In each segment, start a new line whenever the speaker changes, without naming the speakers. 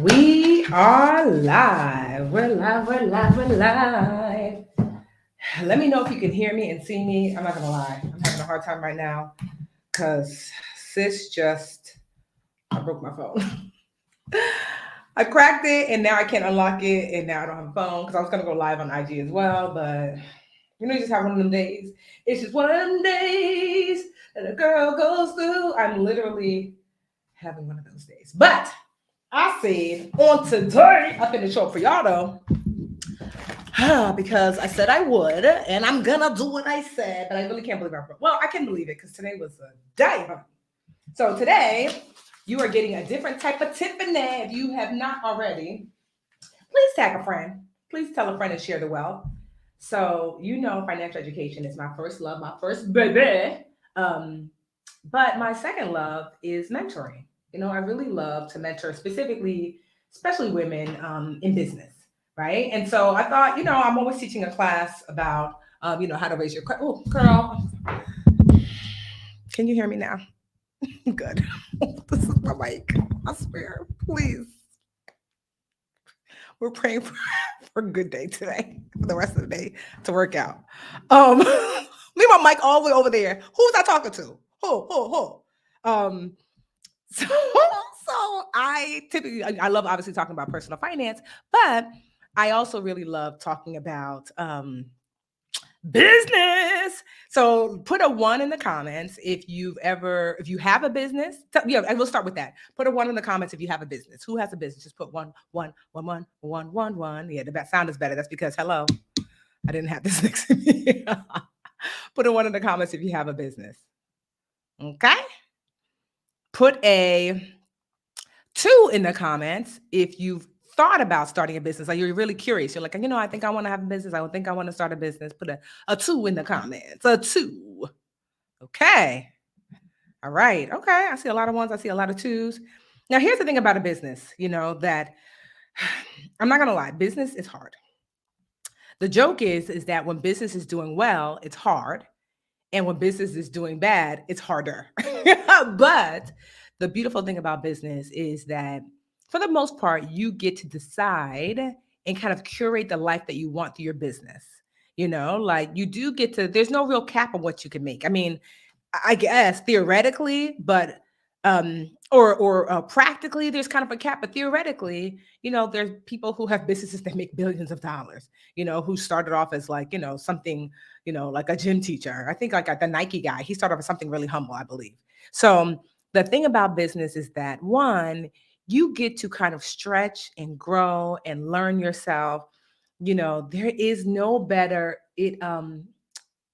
We are live. We're live. We're live. We're live. Let me know if you can hear me and see me. I'm not gonna lie. I'm having a hard time right now because sis just I broke my phone. I cracked it and now I can't unlock it and now I don't have a phone because I was gonna go live on IG as well, but you just have one of them days. It's just one of them days that a girl goes through. I'm literally having one of those days. But I said on today, I finna show up for y'all though. Because I said I would, and I'm gonna do what I said, but I really can't believe I can believe it because today was a day. So today, you are getting a different type of Tiffany. If you have not already, please tag a friend. Please tell a friend and share the wealth. So financial education is my first love, my first baby. Um, but my second love is mentoring. I really love to mentor specifically, especially women in business, right? And so I thought, I'm always teaching a class about, how to raise your. Oh, girl, can you hear me now? Good. This is my mic. I swear, please. We're praying for a good day today, for the rest of the day to work out. Leave my mic all the way over there. Who's I talking to? Who? Um, so, so I typically I love obviously talking about personal finance, but I also really love talking about business. So put a one in the comments if you have a business. And we'll start with that. Put a one in the comments if you have a business. Who has a business? Just put one. Yeah, the sound is better. That's because hello, I didn't have this next to me. Put a one in the comments if you have a business. Okay. Put a two in the comments if you've thought about starting a business. Like you're really curious. You're like, I think I want to have a business. I think I want to start a business. Put a two in the comments. A two. Okay. All right. Okay. I see a lot of ones. I see a lot of twos. Now, here's the thing about a business, that I'm not going to lie, business is hard. The joke is that when business is doing well, it's hard. And when business is doing bad, it's harder. But the beautiful thing about business is that for the most part, you get to decide and kind of curate the life that you want through your business. Like you do get to, there's no real cap on what you can make. I mean, I guess theoretically, but or practically there's kind of a cap, but theoretically, there's people who have businesses that make billions of dollars, who started off as like, something, like a gym teacher. I think like the Nike guy, he started off as something really humble, I believe. So the thing about business is that one, you get to kind of stretch and grow and learn yourself. There is no better, it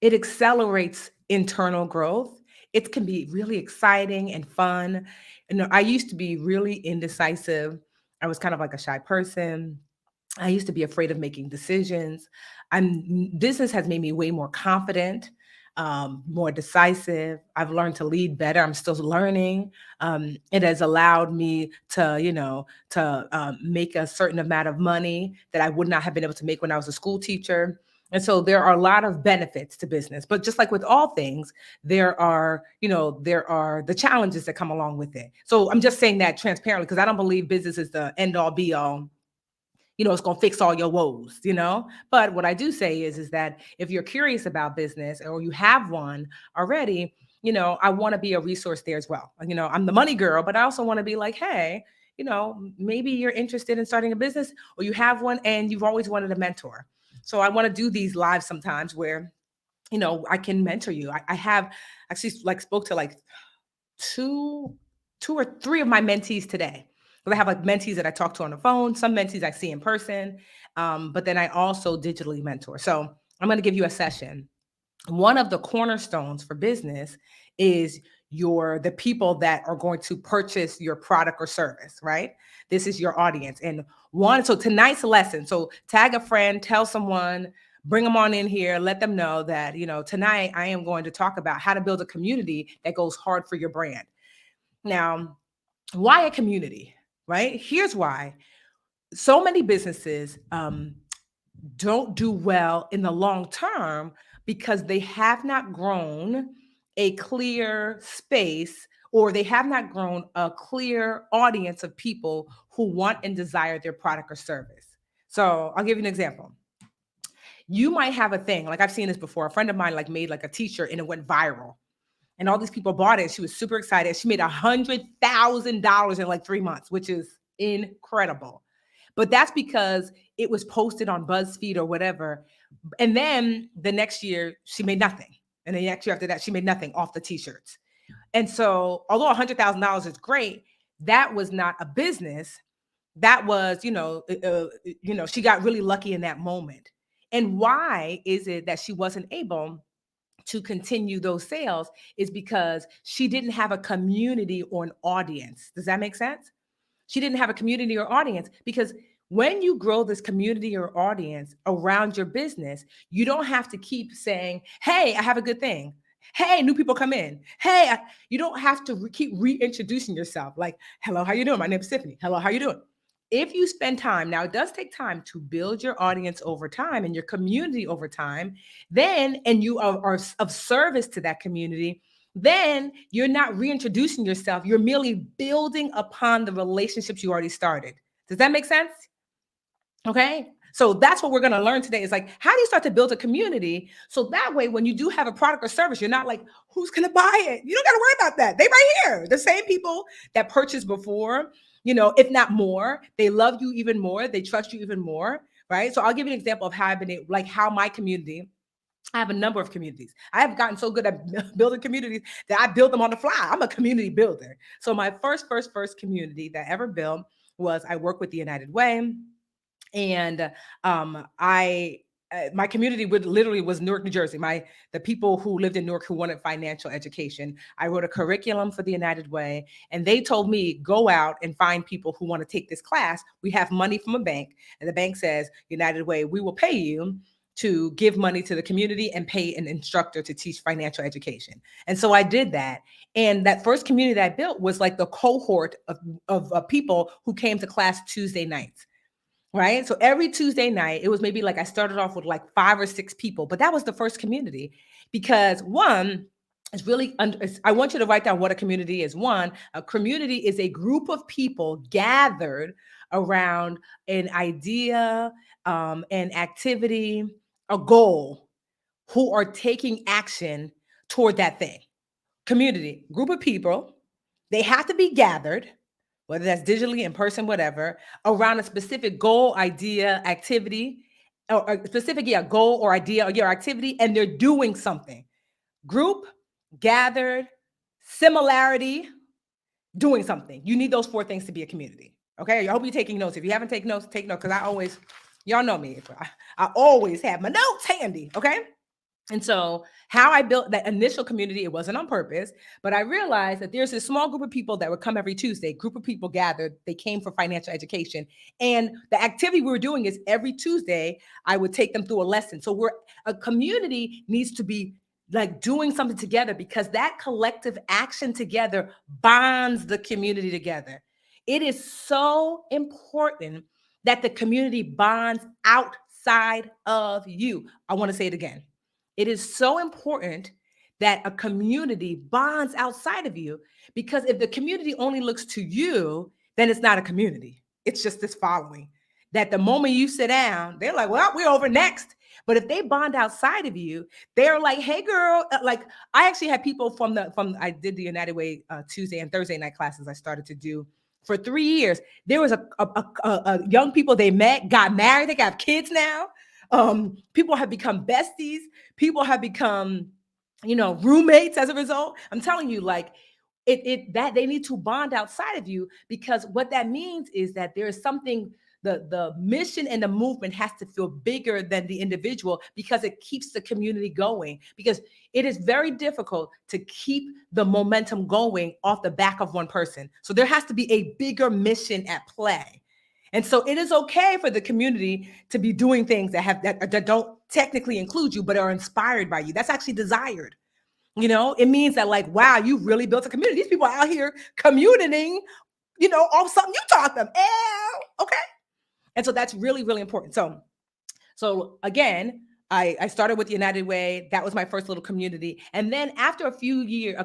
accelerates internal growth. It can be really exciting and fun. I used to be really indecisive. I was kind of like a shy person. I used to be afraid of making decisions. Business has made me way more confident, more decisive. I've learned to lead better. I'm still learning. It has allowed me to, make a certain amount of money that I would not have been able to make when I was a school teacher. And so there are a lot of benefits to business, but just like with all things, there are the challenges that come along with it. So I'm just saying that transparently because I don't believe business is the end all be all. It's going to fix all your woes. But what I do say is that if you're curious about business or you have one already, I want to be a resource there as well. I'm the money girl, but I also want to be like, hey, maybe you're interested in starting a business or you have one and you've always wanted a mentor. So I want to do these lives sometimes where, I can mentor you. I have actually like spoke to like two or three of my mentees today. But I have like mentees that I talk to on the phone, some mentees I see in person, but then I also digitally mentor. So I'm going to give you a session. One of the cornerstones for business is the people that are going to purchase your product or service, right? This is your audience. And so tonight's lesson, so tag a friend, tell someone, bring them on in here, let them know that, tonight I am going to talk about how to build a community that goes hard for your brand. Now, why a community, right? Here's why. So many businesses don't do well in the long term because they have not grown a clear space or they have not grown a clear audience of people who want and desire their product or service. So I'll give you an example. You might have a thing, like I've seen this before. A friend of mine like made like a t-shirt and it went viral. And all these people bought it. She was super excited. She made $100,000 in like 3 months, which is incredible. But that's because it was posted on BuzzFeed or whatever. And then the next year, she made nothing. And the next year after that, she made nothing off the t-shirts. And so, although $100,000 is great, that was not a business. That was, she got really lucky in that moment. And why is it that she wasn't able to continue those sales? Is because she didn't have a community or an audience. Does that make sense? She didn't have a community or audience, because when you grow this community or audience around your business, you don't have to keep saying, hey, I have a good thing. Hey, new people come in. Hey, you don't have to keep reintroducing yourself. Like, hello, how you doing? My name is Tiffany. Hello, how you doing? If you spend time, now it does take time to build your audience over time and your community over time, then, and you are of service to that community, then you're not reintroducing yourself. You're merely building upon the relationships you already started. Does that make sense? Okay. So that's what we're going to learn today, is like, how do you start to build a community? So that way, when you do have a product or service, you're not like, who's going to buy it? You don't got to worry about that. They right here. The same people that purchased before, if not more, they love you even more. They trust you even more. Right. So I'll give you an example of how I've been able, like how my community, I have a number of communities. I have gotten so good at building communities that I build them on the fly. I'm a community builder. So my first community that I ever built was, I work with the United Way. And my community literally was Newark, New Jersey. The people who lived in Newark who wanted financial education. I wrote a curriculum for the United Way, and they told me, go out and find people who want to take this class. We have money from a bank, and the bank says, United Way, we will pay you to give money to the community and pay an instructor to teach financial education. And so I did that. And that first community that I built was like the cohort of people who came to class Tuesday nights. Right. So every Tuesday night, it was maybe like I started off with like 5 or 6 people, but that was the first community, because one, it's really, I want you to write down what a community is. One, a community is a group of people gathered around an idea, an activity, a goal, who are taking action toward that thing. Community, group of people, they have to be gathered, whether that's digitally, in person, whatever, around a specific goal, idea, activity, or a specific goal or idea or your activity, and they're doing something. Group, gathered, similarity, doing something. You need those 4 things to be a community. Okay, I hope you're taking notes. If you haven't taken notes, take notes, because y'all know me. I always have my notes handy. Okay. And so how I built that initial community, it wasn't on purpose, but I realized that there's this small group of people that would come every Tuesday. Group of people gathered. They came for financial education. And the activity we were doing is every Tuesday, I would take them through a lesson. So a community needs to be like doing something together, because that collective action together bonds the community together. It is so important that the community bonds outside of you. I want to say it again. It is so important that a community bonds outside of you, because if the community only looks to you, then it's not a community. It's just this following that the moment you sit down, they're like, well, we're over next. But if they bond outside of you, they're like, hey, girl, like I actually had people I did the United Way Tuesday and Thursday night classes I started to do for 3 years. There was a young people they met, got married, they got kids now. People have become besties. People have become, roommates as a result. I'm telling you, like that they need to bond outside of you, because what that means is that there is something, the mission and the movement has to feel bigger than the individual, because it keeps the community going, because it is very difficult to keep the momentum going off the back of one person. So there has to be a bigger mission at play. And so it is okay for the community to be doing things that don't technically include you, but are inspired by you. That's actually desired. It means that, like, wow, you really built a community. These people are out here communing, off something you taught them. Okay. And so that's really, really important. So again, I started with the United Way. That was my first little community. And then after a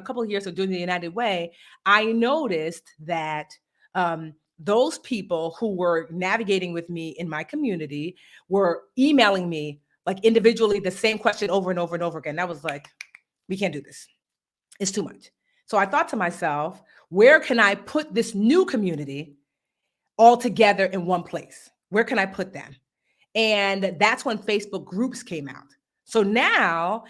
couple of years of doing the United Way, I noticed that those people who were navigating with me in my community were emailing me like individually the same question over and over and over again. I was like, we can't do this. It's too much. So I thought to myself, where can I put this new community all together in one place? Where can I put them? And that's when Facebook groups came out. So now,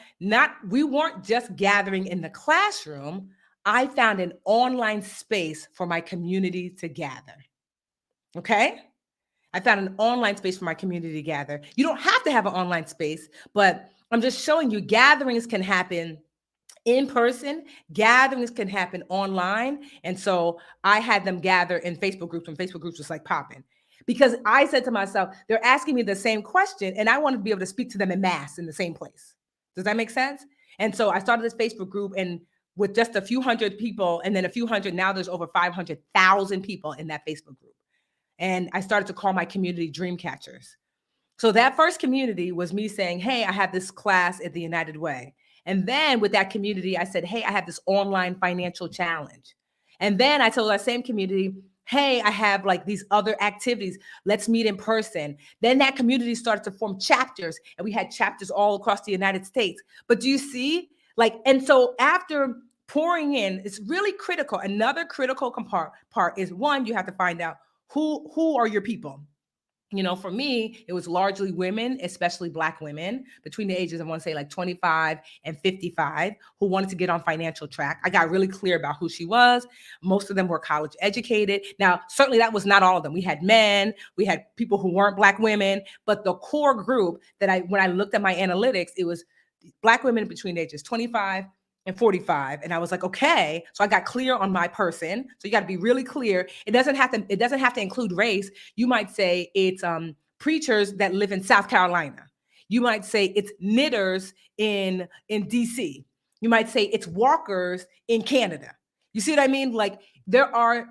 we weren't just gathering in the classroom. I found an online space for my community to gather. Okay? I found an online space for my community to gather. You don't have to have an online space, but I'm just showing you gatherings can happen in person, gatherings can happen online. And so I had them gather in Facebook groups when Facebook groups was like popping. Because I said to myself, they're asking me the same question and I wanted to be able to speak to them in mass in the same place. Does that make sense? And so I started this Facebook group, and with just a few hundred people and then a few hundred, now there's over 500,000 people in that Facebook group. And I started to call my community Dream Catchers. So that first community was me saying, hey, I have this class at the United Way. And then with that community, I said, hey, I have this online financial challenge. And then I told that same community, hey, I have like these other activities. Let's meet in person. Then that community started to form chapters, and we had chapters all across the United States. But do you see? And so after pouring in, it's really critical. Another critical part is, one, you have to find out who are your people. For me, it was largely women, especially Black women between the ages of, I want to say, like 25 and 55, who wanted to get on financial track. I got really clear about who she was. Most of them were college educated. Now, certainly that was not all of them. We had men, we had people who weren't Black women, but the core group when I looked at my analytics, it was Black women between the ages 25 and 45. And I was like, okay. So I got clear on my person. So you got to be really clear. It doesn't have to include race. You might say it's preachers that live in South Carolina. You might say it's knitters in DC. You might say it's walkers in Canada. You see what I mean? Like, there are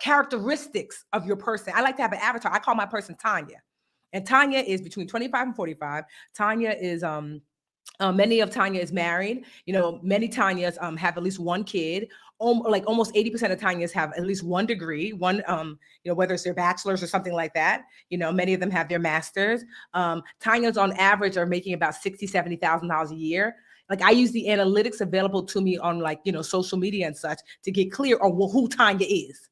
characteristics of your person. I like to have an avatar. I call my person Tanya. And Tanya is between 25 and 45. Tanya is many of Tanya is married. Many Tanyas have at least one kid. Like almost 80% of Tanyas have at least one degree, whether it's their bachelor's or something like that. Many of them have their masters. Tanyas on average are making about $60,000, $70,000 a year. Like, I use the analytics available to me on social media and such to get clear on who Tanya is,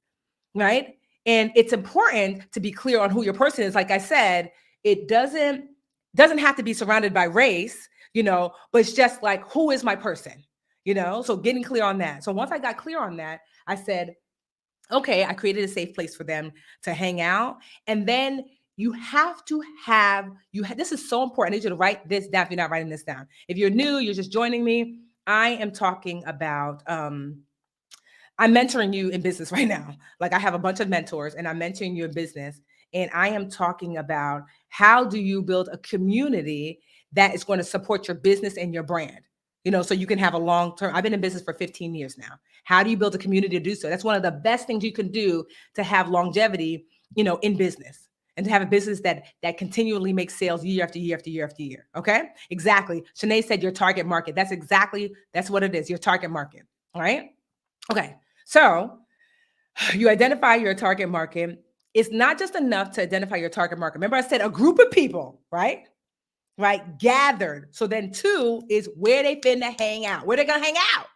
right? And it's important to be clear on who your person is. Like I said, it doesn't have to be surrounded by race, but it's just like, who is my person, so getting clear on that. So once I got clear on that, I said, okay, I created a safe place for them to hang out. And then you have to this is so important. I need you to write this down if you're not writing this down. If you're new, you're just joining me, I am talking about, I'm mentoring you in business right now. Like, I have a bunch of mentors and I'm mentoring you in business. And I am talking about, how do you build a community that is going to support your business and your brand, so you can have a long-term. I've been in business for 15 years now. How do you build a community to do so? That's one of the best things you can do to have longevity, in business, and to have a business that continually makes sales year after year after year after year. Okay, exactly. Shanae said your target market. That's what it is. Your target market. All right. Okay. So you identify your target market. It's not just enough to identify your target market. Remember, I said a group of people, right? Gathered. So then 2 is where they finna hang out. Where they gonna hang out?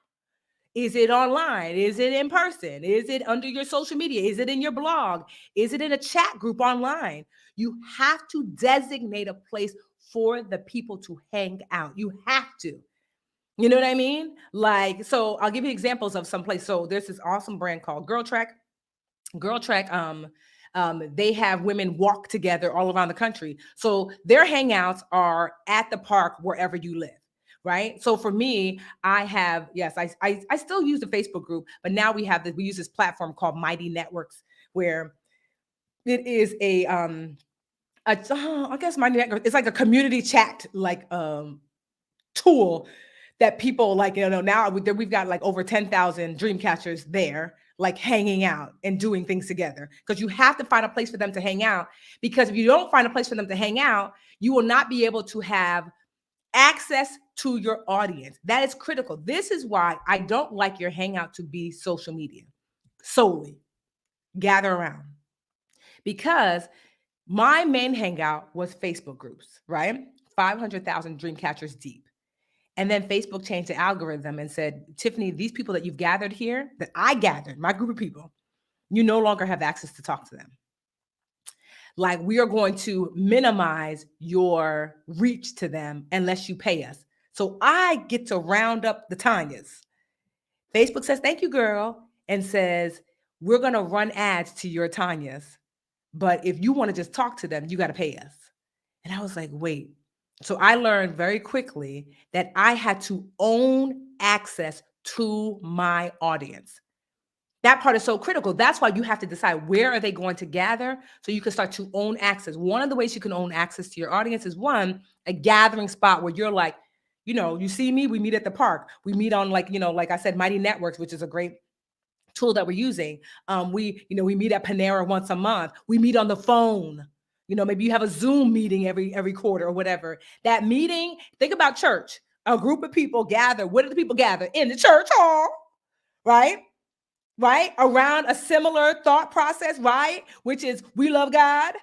Is it online? Is it in person? Is it under your social media? Is it in your blog? Is it in a chat group online? You have to designate a place for the people to hang out. You have to. You know what I mean? So I'll give you examples of some place. So there's this awesome brand called Girl Trek. They have women walk together all around the country. So their hangouts are at the park wherever you live, right? So for me, I still use the Facebook group, but now we use this platform called Mighty Networks, where it is I guess Mighty Networks, it's like a community chat, tool that people now we've got like over 10,000 dream catchers there. like hanging out and doing things together, because you have to find a place for them to hang out. Because if you don't find a place for them to hang out, you will not be able to have access to your audience. That is critical. This is why I don't like your hangout to be social media solely. Gather around. Because my main hangout was Facebook groups, right? 500,000 dream catchers deep. And then Facebook changed the algorithm and said, Tiffany, these people that you've gathered here, that I gathered, my group of people, you no longer have access to talk to them. Like, we are going to minimize your reach to them unless you pay us. So I get to round up the Tanyas. Facebook says, thank you, girl, and says, we're going to run ads to your Tanyas. But if you want to just talk to them, you got to pay us. And I was like, wait. So I learned very quickly that I had to own access to my audience. That part is so critical. That's why you have to decide where are they going to gather so you can start to own access. One of the ways you can own access to your audience is, one, a gathering spot where you're like, you see me, we meet at the park. We meet on, like I said, Mighty Networks, which is a great tool that we're using. We meet at Panera once a month. We meet on the phone. Maybe you have a Zoom meeting every quarter or whatever. That meeting, think about church. A group of people gather. Where do the people gather? In the church hall, right? Right? Around a similar thought process, right? Which is, we love God.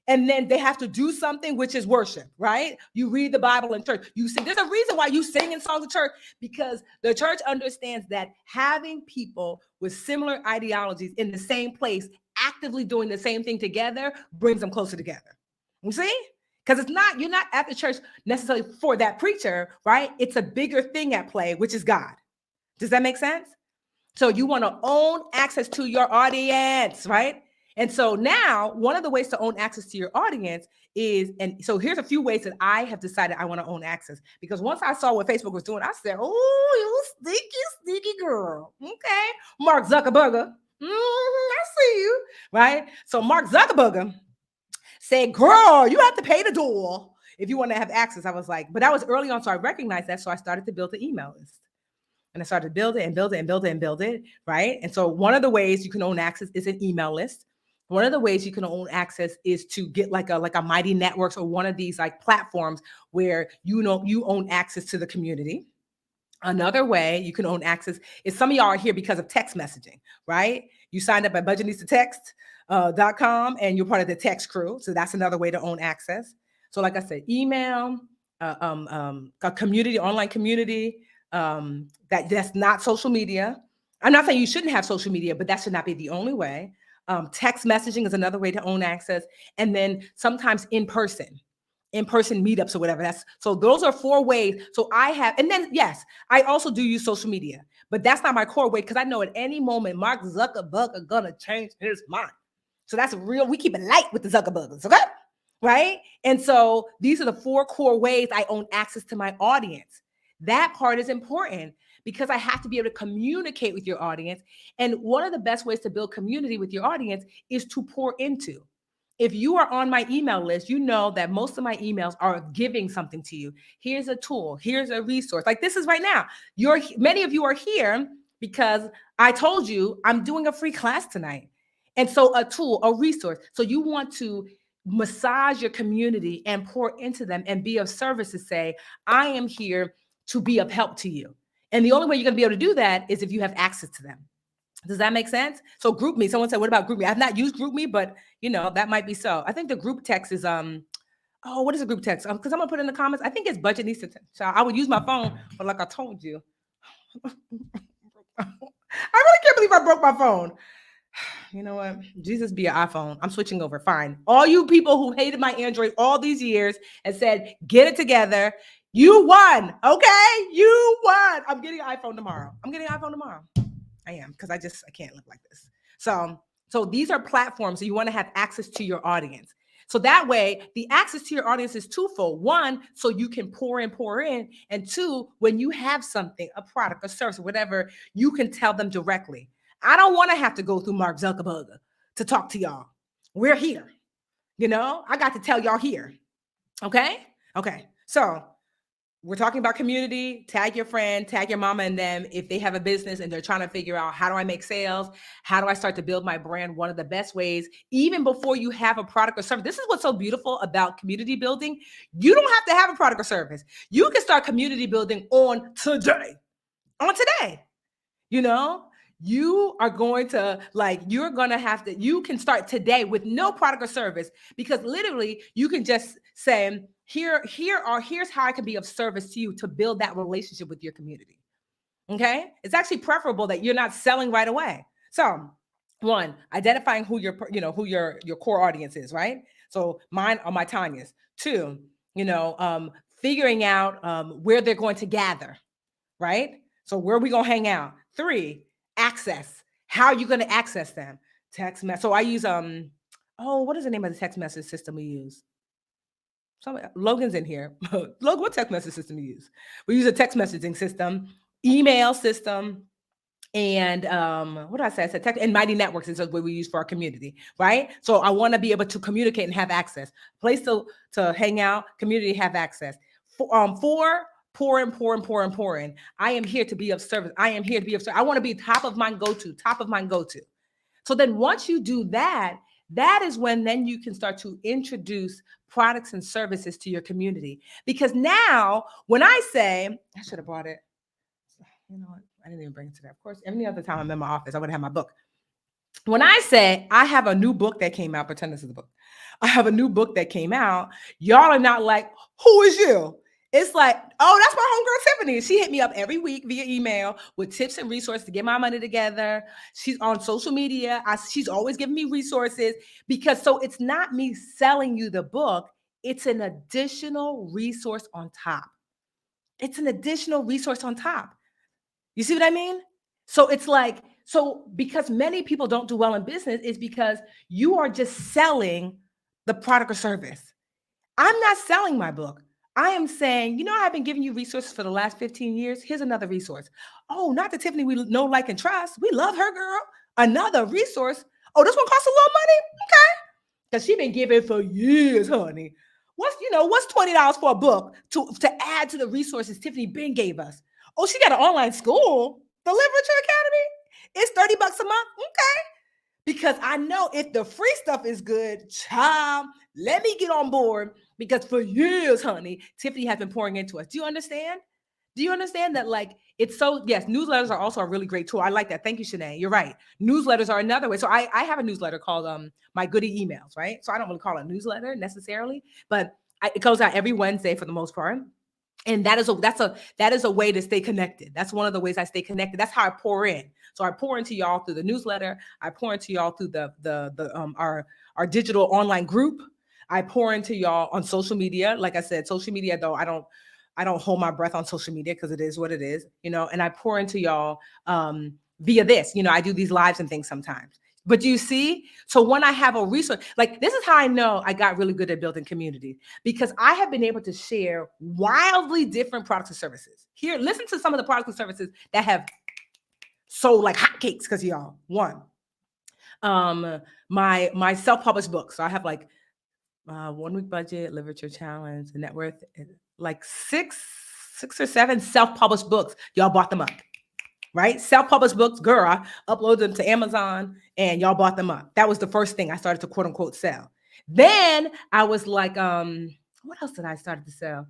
And then they have to do something, which is worship, right? You read the Bible in church. You sing. There's a reason why you sing in songs of church, because the church understands that having people with similar ideologies in the same place, actively doing the same thing together, brings them closer together. You see? Because you're not at the church necessarily for that preacher, right? It's a bigger thing at play, which is God. Does that make sense? So you want to own access to your audience, right? And so now one of the ways to own access to your audience is, and so here's a few ways that I have decided I want to own access, because once I saw what Facebook was doing, I said, oh, you sneaky girl. Okay. Mark Zuckerberg. I see you, right? So Mark Zuckerberg said, girl, you have to pay the door if you want to have access. I was like, but that was early on. So I recognized that. So I started to build the email list. And I started to build it and build it and build it and build it, right? And so one of the ways you can own access is an email list. One of the ways you can own access is to get like a Mighty Networks or one of these like platforms where you own access to the community. Another way you can own access is, some of y'all are here because of text messaging, right? You signed up at budgetnista.com and you're part of the text crew. So that's another way to own access. So like I said, email, a community, online community, that's not social media. I'm not saying you shouldn't have social media, but that should not be the only way. Text messaging is another way to own access. And then sometimes in-person meetups or whatever. So those are 4 ways. So and then yes, I also do use social media, but that's not my core way, because I know at any moment Mark Zuckerberg is gonna change his mind. So that's real. We keep it light with the Zuckerbergs, okay? Right? And so these are the 4 core ways I own access to my audience. That part is important, because I have to be able to communicate with your audience. And one of the best ways to build community with your audience is to pour into. If you are on my email list, you know that most of my emails are giving something to you. Here's a tool. Here's a resource. Like this is right now. Many of you are here because I told you I'm doing a free class tonight. And so a tool, a resource. So you want to massage your community and pour into them and be of service to say, I am here to be of help to you. And the only way you're going to be able to do that is if you have access to them. Does that make sense? So GroupMe, someone said, what about GroupMe? I've not used GroupMe, but that might be so. I think the group text is, what is a group text? Because I'm going to put in the comments. I think it's Budgetnista. So I would use my phone, but like I told you, I really can't believe I broke my phone. You know what? Jesus be an iPhone. I'm switching over. Fine. All you people who hated my Android all these years and said, get it together. You won. Okay. You won. I'm getting an iPhone tomorrow. I am, because I can't live like this. So these are platforms. So you want to have access to your audience. So that way, the access to your audience is twofold. 1, so you can pour in. And 2, when you have something, a product, a service, whatever, you can tell them directly. I don't want to have to go through Mark Zuckerberg to talk to y'all. We're here. I got to tell y'all here. Okay. So we're talking about community. Tag your friend, tag your mama and them if they have a business and they're trying to figure out, how do I make sales? How do I start to build my brand? One of the best ways, even before you have a product or service. This is what's so beautiful about community building. You don't have to have a product or service. You can start community building on today. On today. You know, you are going to you're going to have to, you can start today with no product or service, because literally you can just say, here's how I can be of service to you to build that relationship with your community. Okay. It's actually preferable that you're not selling right away. So one, identifying who your core audience is, right? So mine are my Tanya's. Two, figuring out where they're going to gather, right? So where are we gonna hang out? Three, access. How are you gonna access them? Text message. So I use what is the name of the text message system we use? Logan's in here. Logan, what text message system we use? We use a text messaging system, email system, and what did I say? I said text and Mighty Networks is what we use for our community, right? So I want to be able to communicate and have access. Place to hang out, community, have access. Four, pour in. I am here to be of service. I am here to be of service. I want to be top of mind go-to. So then once you do that, that is when then you can start to introduce products and services to your community. Because now when I say, I should have brought it. You know what? I didn't even bring it today. Of course, any other time I'm in my office, I would have my book. When I say I have a new book that came out, pretend this is the book. I have a new book that came out. Y'all are not like, who is you? It's like, oh, that's my homegirl Tiffany. She hit me up every week via email with tips and resources to get my money together. She's on social media. She's always giving me resources, because so it's not me selling you the book. It's an additional resource on top. It's an additional resource on top. You see what I mean? So it's like, because many people don't do well in business is because you are just selling the product or service. I'm not selling my book. I am saying, I've been giving you resources for the last 15 years. Here's another resource. Oh, not the Tiffany we know, like, and trust. We love her, girl. Another resource. Oh, this one costs a little money? Okay. Because she's been giving for years, honey. What's $20 for a book to add to the resources Tiffany Ben gave us? Oh, she got an online school, the Literature Academy. It's $30 a month. Okay. Because I know if the free stuff is good, child, let me get on board, because for years, honey, Tiffany has been pouring into us. Do you understand? Do you understand that? It's so, yes, newsletters are also a really great tool. I like that. Thank you, Shanae. You're right. Newsletters are another way. So I have a newsletter called My Goodie Emails, right? So I don't really call it a newsletter necessarily, but it goes out every Wednesday for the most part. And that is a way to stay connected. That's one of the ways I stay connected. That's how I pour in. So I pour into y'all through the newsletter. I pour into y'all through our digital online group. I pour into y'all on social media. Like I said, social media, though, I don't hold my breath on social media because it is what it is, and I pour into y'all via this. I do these lives and things sometimes. But you see, so when I have a resource, this is how I know I got really good at building community, because I have been able to share wildly different products and services. Here, listen to some of the products and services that have sold like hotcakes because y'all. One, my self-published books. So I have 1 Week Budget, Literature Challenge, and Net Worth, like six or seven self-published books. Y'all bought them up. Right? Self-published books, girl, I uploaded them to Amazon and y'all bought them up. That was the first thing I started to quote unquote sell. Then I was like, what else did I start to sell?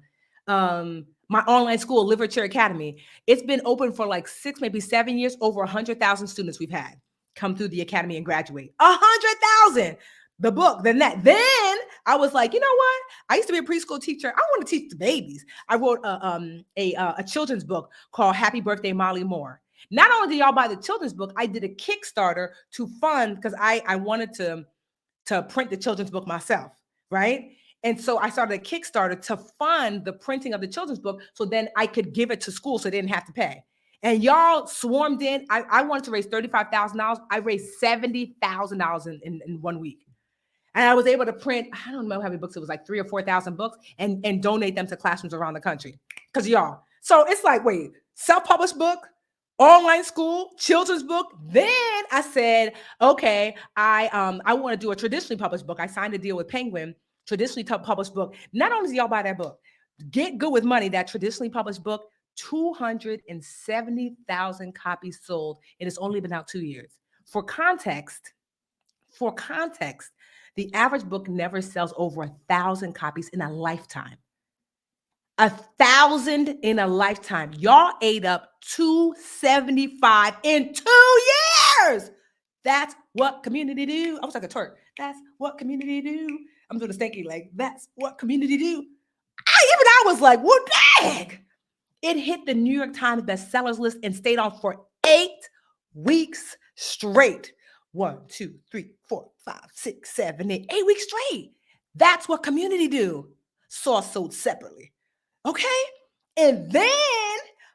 My online school, Literature Academy. It's been open for 6, maybe 7 years. Over 100,000 students we've had come through the academy and graduate. 100,000. The book, then I was like, you know what? I used to be a preschool teacher. I want to teach the babies. I wrote a children's book called Happy Birthday, Molly Moore. Not only did y'all buy the children's book, I did a Kickstarter to fund, because I wanted to print the children's book myself, right? And so I started a Kickstarter to fund the printing of the children's book, so then I could give it to school so they didn't have to pay. And y'all swarmed in. I wanted to raise $35,000. I raised $70,000 in 1 week. And I was able to print, I don't know how many books, it was like 3,000 or 4,000 books, and donate them to classrooms around the country. Because y'all. So it's like, wait, self-published book, online school, children's book. Then I said, okay, I want to do a traditionally published book. I signed a deal with Penguin, traditionally published book. Not only do y'all buy that book, Get Good with Money, that traditionally published book, 270,000 copies sold, and it's only been out 2 years. For context, the average book never sells over 1,000 copies in a lifetime. 1,000 in a lifetime. Y'all ate up 275 in 2 years. That's what community do. I was like a twerk. That's what community do. I'm doing a stanky leg. That's what community do. I was like, what bag? It hit the New York Times bestsellers list and stayed on for 8 weeks straight. 1, 2, 3, 4, 5, 6, 7, 8. 8 weeks straight. That's what community do. Sauce sold separately. Okay? And then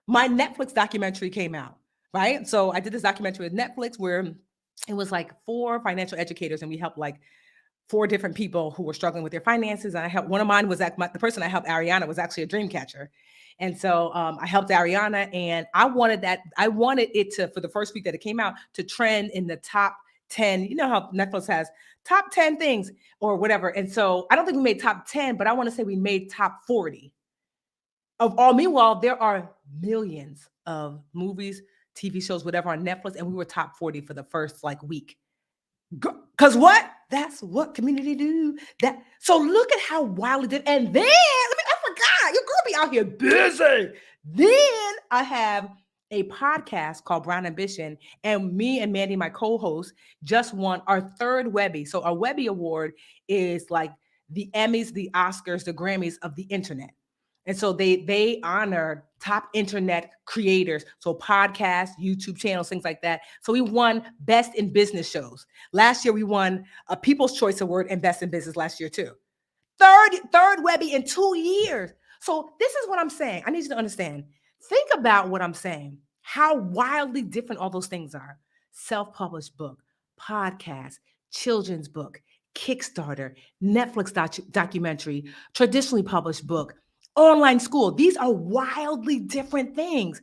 my Netflix documentary came out, right? So I did this documentary with Netflix where it was like 4 financial educators, and we helped like 4 different people who were struggling with their finances. And I helped, one of mine was the person I helped, Ariana, was actually a dream catcher. And so I helped Ariana, and I wanted it to, for the first week that it came out, to trend in the top 10. You know how Netflix has top 10 things or whatever. And so I don't think we made top 10, but I want to say we made top 40 of all. Meanwhile, there are millions of movies, TV shows, whatever on Netflix, and we were top 40 for the first like week. Because what? That's what community do. That. So look at how wildly did. And then, I forgot, your girl be out here busy. Then I have a podcast called Brown Ambition, and me and Mandy, my co-host, just won our 3rd Webby. So our Webby Award is like the Emmys, the Oscars, the Grammys of the internet. And so they honor top internet creators, so podcasts, YouTube channels, things like that. So we won Best in Business Shows. Last year, we won a People's Choice Award and Best in Business last year, too. Third Webby in 2 years. So this is what I'm saying. I need you to understand. Think about what I'm saying, how wildly different all those things are. Self-published book, podcast, children's book, Kickstarter, Netflix documentary, traditionally published book, online school. These are wildly different things.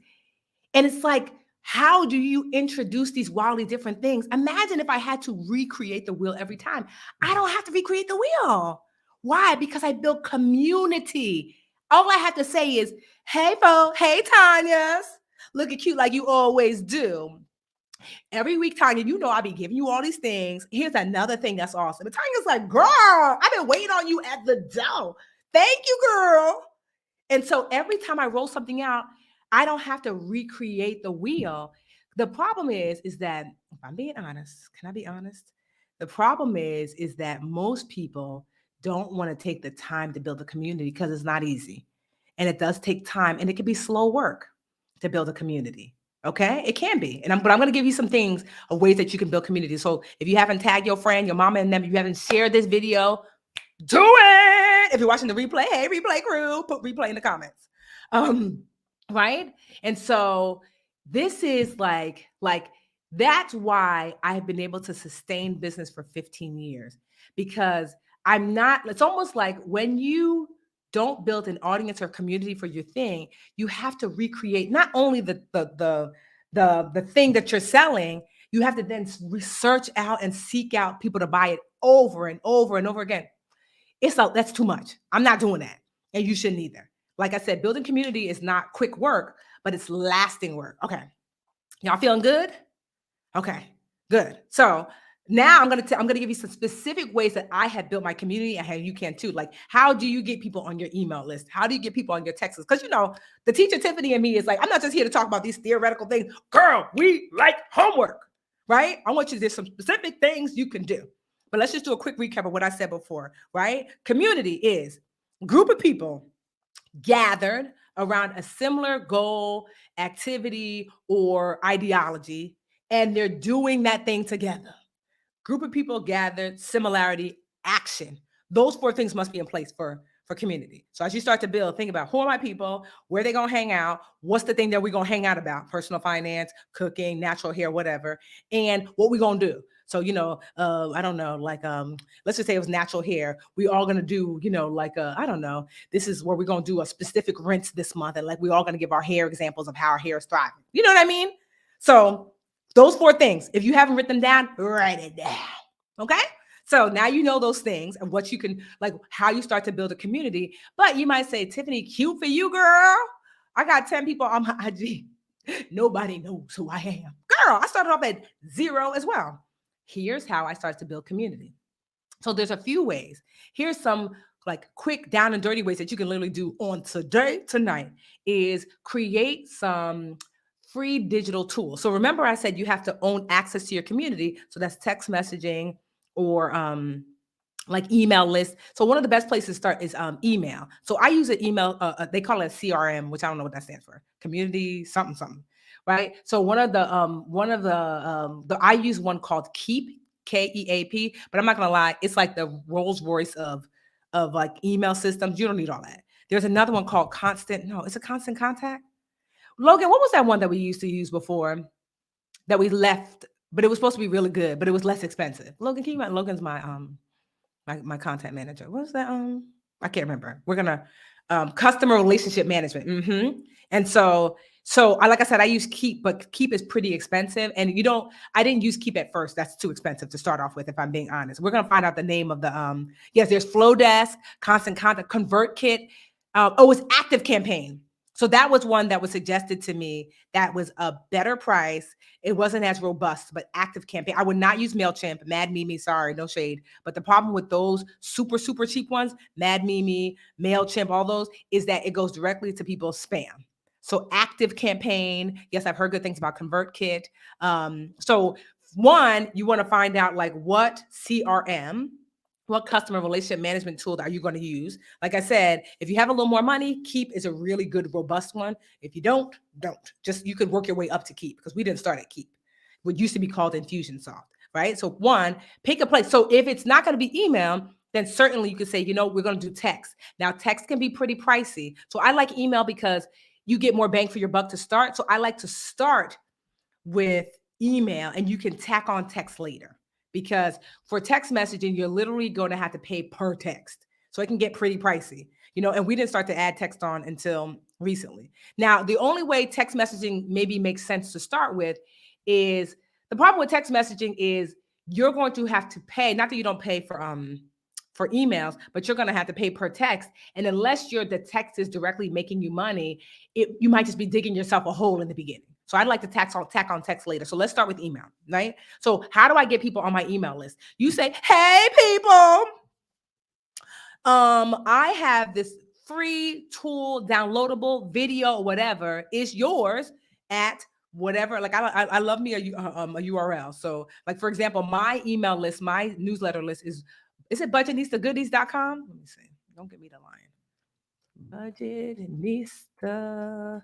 And it's like, how do you introduce these wildly different things? Imagine if I had to recreate the wheel every time. I don't have to recreate the wheel. Why? Because I built community. All I have to say is, hey, Bo, hey, Tanya's, looking cute like you always do. Every week, Tanya, you know I'll be giving you all these things. Here's another thing that's awesome. And Tanya's like, girl, I've been waiting on you at the door. Thank you, girl. And so every time I roll something out, I don't have to recreate the wheel. The problem is that, if I'm being honest, can I be honest? The problem is that most people don't want to take the time to build a community because it's not easy. And it does take time, and it can be slow work to build a community. Okay? It can be. But I'm going to give you some things of ways that you can build community. So if you haven't tagged your friend, your mama and them, if you haven't shared this video, do it. If you're watching the replay, hey, replay crew, put replay in the comments. Right? And so this is like that's why I've been able to sustain business for 15 years, because it's almost like when you don't build an audience or community for your thing, you have to recreate not only the thing that you're selling, you have to then research out and seek out people to buy it over and over and over again. That's too much. I'm not doing that. And you shouldn't either. Like I said, building community is not quick work, but it's lasting work. Okay. Y'all feeling good? Okay, good. So now I'm gonna give you some specific ways that I have built my community, and how you can too. Like, how do you get people on your email list? How do you get people on your texts? Because the teacher Tiffany and me is like, I'm not just here to talk about these theoretical things. Girl, we like homework, right? I want you to do some specific things you can do. But let's just do a quick recap of what I said before, right? Community is a group of people gathered around a similar goal, activity, or ideology, and they're doing that thing together. Group of people gathered, similarity, action. Those 4 things must be in place for community. So as you start to build, think about, who are my people? Where are they going to hang out? What's the thing that we're going to hang out about? Personal finance, cooking, natural hair, whatever. And what we're going to do. So, I don't know, like, let's just say it was natural hair. We all going to do, I don't know, this is where we're going to do a specific rinse this month. And like, we all going to give our hair examples of how our hair is thriving. You know what I mean? So those 4 things, if you haven't written them down, write it down. Okay. So now you know those things and what you can, like how you start to build a community. But you might say, Tiffany, cute for you, girl. I got 10 people on my IG. Nobody knows who I am. Girl, I started off at 0 as well. Here's how I started to build community. So there's a few ways. Here's some like quick down and dirty ways that you can literally do on tonight is create some free digital tools. So remember I said you have to own access to your community. So that's text messaging or like email lists. So one of the best places to start is email. So I use an email, they call it a CRM, which I don't know what that stands for. Community something, something, right? So one of the I use one called Keep, KEAP, but I'm not gonna lie, it's like the Rolls Royce of like email systems. You don't need all that. There's another one called Constant. No, it's a Constant Contact. Logan, what was that one that we used to use before that we left, but it was supposed to be really good, but it was less expensive? Logan, can you mind? Logan's my content manager. What was that? I can't remember. We're gonna customer relationship management. And so like I said, I use Keep, but Keep is pretty expensive. And I didn't use Keep at first. That's too expensive to start off with, if I'm being honest. We're gonna find out the name of the yes, there's Flowdesk, Constant Contact, ConvertKit. It's Active Campaign. So that was one that was suggested to me that was a better price. It wasn't as robust, but Active Campaign. I would not use MailChimp, Mad Mimi, sorry, no shade. But the problem with those super, super cheap ones, Mad Mimi, MailChimp, all those, is that it goes directly to people's spam. So Active Campaign, yes, I've heard good things about ConvertKit. So one, you want to find out like what CRM, what customer relationship management tool are you going to use? Like I said, if you have a little more money, Keep is a really good, robust one. If you don't. Just, you could work your way up to Keep, because we didn't start at Keep. What used to be called Infusionsoft, right? So one, pick a place. So if it's not going to be email, then certainly you could say, we're going to do text. Now, text can be pretty pricey. So I like email because you get more bang for your buck to start. So I like to start with email, and you can tack on text later. Because for text messaging, you're literally going to have to pay per text. So it can get pretty pricey, and we didn't start to add text on until recently. Now, the only way text messaging maybe makes sense to start with is, the problem with text messaging is you're going to have to pay, not that you don't pay for emails, but you're going to have to pay per text. And unless the text is directly making you money, you might just be digging yourself a hole in the beginning. So I'd like to tack on text later. So let's start with email, right? So how do I get people on my email list? You say, hey, people, I have this free tool, downloadable video, whatever is yours at whatever. Like I love me a URL. So like, for example, my email list, my newsletter list is it budgetnistagoodies.com? Let me see. Don't give me the line. Budgetnista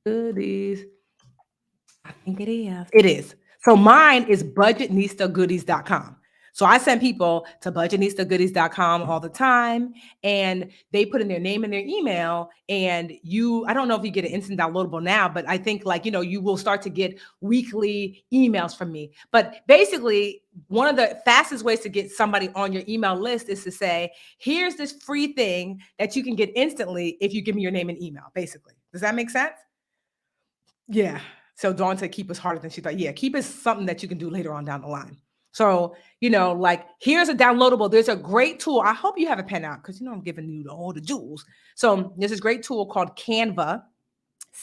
goodies. I think it is. It is. So mine is budgetnistagoodies.com. So I send people to budgetnistagoodies.com all the time, and they put in their name and their email, and I don't know if you get an instant downloadable now, but I think you will start to get weekly emails from me. But basically, one of the fastest ways to get somebody on your email list is to say, here's this free thing that you can get instantly if you give me your name and email, basically. Does that make sense? Yeah. So Dawn said Keep is harder than she thought. Yeah, Keep is something that you can do later on down the line. So, like, here's a downloadable. There's a great tool. I hope you have a pen out, because I'm giving you all the jewels. So there's this great tool called Canva,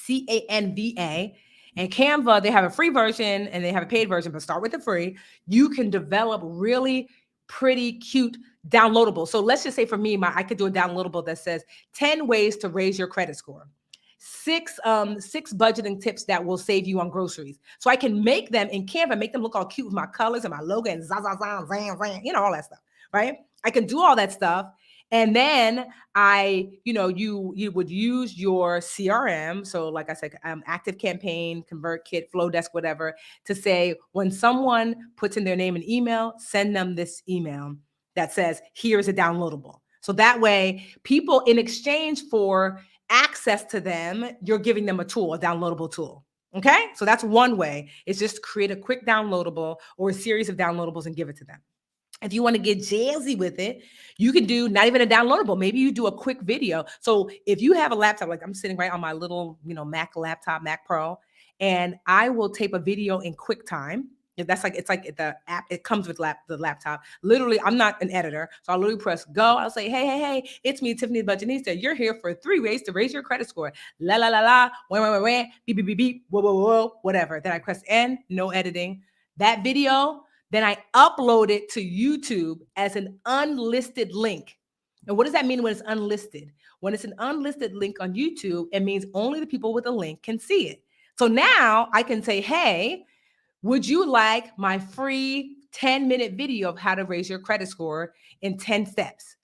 Canva. And Canva, they have a free version and they have a paid version, but start with the free. You can develop really pretty cute downloadables. So let's just say for me, I could do a downloadable that says 10 ways to raise your credit score. 6 budgeting tips that will save you on groceries. So I can make them in Canva, make them look all cute with my colors and my logo and zan, all that stuff, right? I can do all that stuff. And then you would use your CRM. So like I said, Active Campaign, ConvertKit, Flowdesk, whatever, to say when someone puts in their name and email, send them this email that says, here's a downloadable. So that way people, in exchange for access to them, you're giving them a tool, a downloadable tool. Okay. So that's one way, is just create a quick downloadable or a series of downloadables and give it to them. If you want to get jazzy with it, you can do not even a downloadable. Maybe you do a quick video. So if you have a laptop, like I'm sitting right on my little, Mac laptop, Mac Pro, and I will tape a video in QuickTime. That's like, it's like the app, it comes with the laptop. Literally, I'm not an editor. So I'll literally press go. I'll say, hey, it's me, Tiffany Budgetnista. You're here for 3 ways to raise your credit score. La, la, la, la, wah, beep, beep, beep, beep, whoa, whoa, whoa, whatever. Then I press end, no editing. That video, then I upload it to YouTube as an unlisted link. And what does that mean when it's unlisted? When it's an unlisted link on YouTube, it means only the people with a link can see it. So now I can say, hey, would you like my free 10-minute video of how to raise your credit score in 10 steps?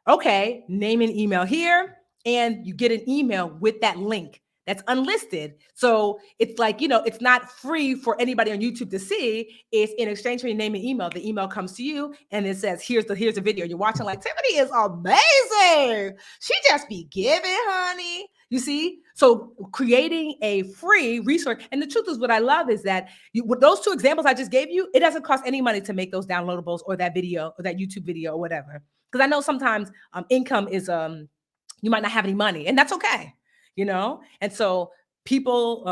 Okay, name and email here, and you get an email with that link that's unlisted. So it's like, it's not free for anybody on YouTube to see. It's in exchange for your name and email. The email comes to you and it says, here's the video. You're watching like, Tiffany is amazing. She just be giving, honey. You see? So creating a free resource. And the truth is, what I love is that with those 2 examples I just gave you, it doesn't cost any money to make those downloadables or that video or that YouTube video or whatever. Because I know sometimes income is, you might not have any money, and that's okay, And so people,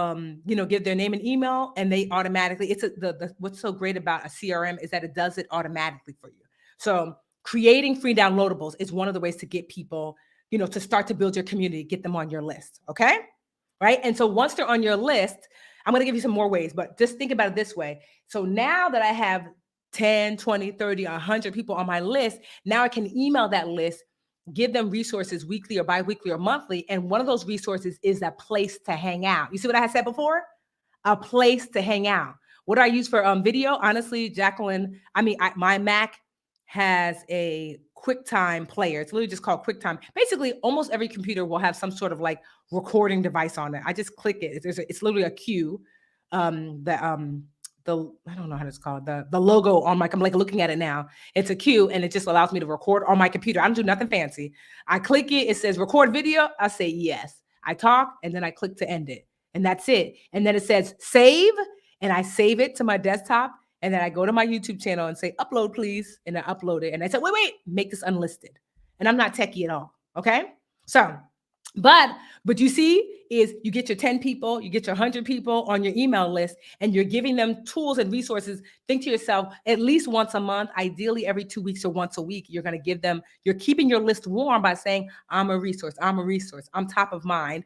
give their name and email, and they automatically, what's so great about a CRM is that it does it automatically for you. So creating free downloadables is one of the ways to get people, to start to build your community, get them on your list. Okay. Right. And so once they're on your list, I'm going to give you some more ways, but just think about it this way. So now that I have 10, 20, 30, 100 people on my list, now I can email that list, give them resources weekly or biweekly or monthly. And one of those resources is a place to hang out. You see what I had said before? A place to hang out. What do I use for video? Honestly, Jacqueline, my Mac has a QuickTime player. It's literally just called QuickTime. Basically, almost every computer will have some sort of like recording device on it. I just click it. It's literally a cue. I don't know how it's called. The logo on I'm like looking at it now. It's a cue, and it just allows me to record on my computer. I don't do nothing fancy. I click it. It says record video. I say yes. I talk, and then I click to end it, and that's it. And then it says save, and I save it to my desktop. And then I go to my YouTube channel and say, upload, please. And I upload it. And I said, wait, make this unlisted. And I'm not techie at all. Okay. So, but you see is you get your 10 people, you get your 100 people on your email list, and you're giving them tools and resources. Think to yourself, at least once a month, ideally every 2 weeks or once a week, you're going to give them, you're keeping your list warm by saying, I'm a resource. I'm top of mind.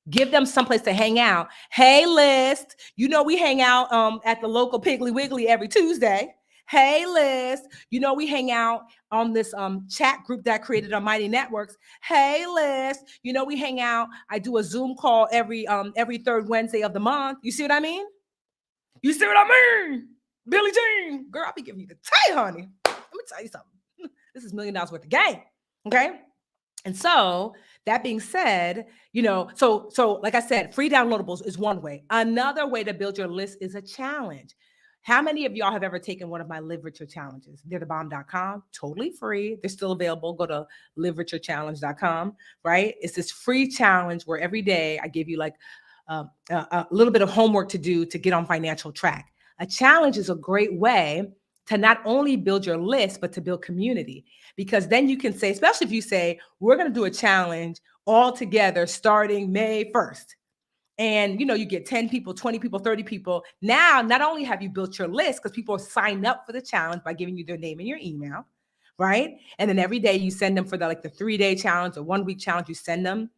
Give them someplace to hang out. Hey, list, we hang out at the local Piggly Wiggly every Tuesday. Hey, list, we hang out on this chat group that I created on Mighty Networks. Hey, list, we hang out. I do a Zoom call every 3rd Wednesday of the month. You see what I mean? You see what I mean? Billie Jean, girl, I'll be giving you the tea, honey. Let me tell you something. This is $1 million worth of game. Okay. And so that being said, so like I said, free downloadables is one way. Another way to build your list is a challenge. How many of y'all have ever taken one of my Live Richer challenges? They're thebomb.com, totally free. They're still available. Go to livericherchallenge.com, right? It's this free challenge where every day I give you like a little bit of homework to do to get on financial track. A challenge is a great way to not only build your list, but to build community. Because then you can say, especially if you say, we're going to do a challenge all together starting May 1st. And, you get 10 people, 20 people, 30 people. Now, not only have you built your list, because people sign up for the challenge by giving you their name and your email, right? And then every day you send them for the 3-day challenge or 1-week challenge, you send them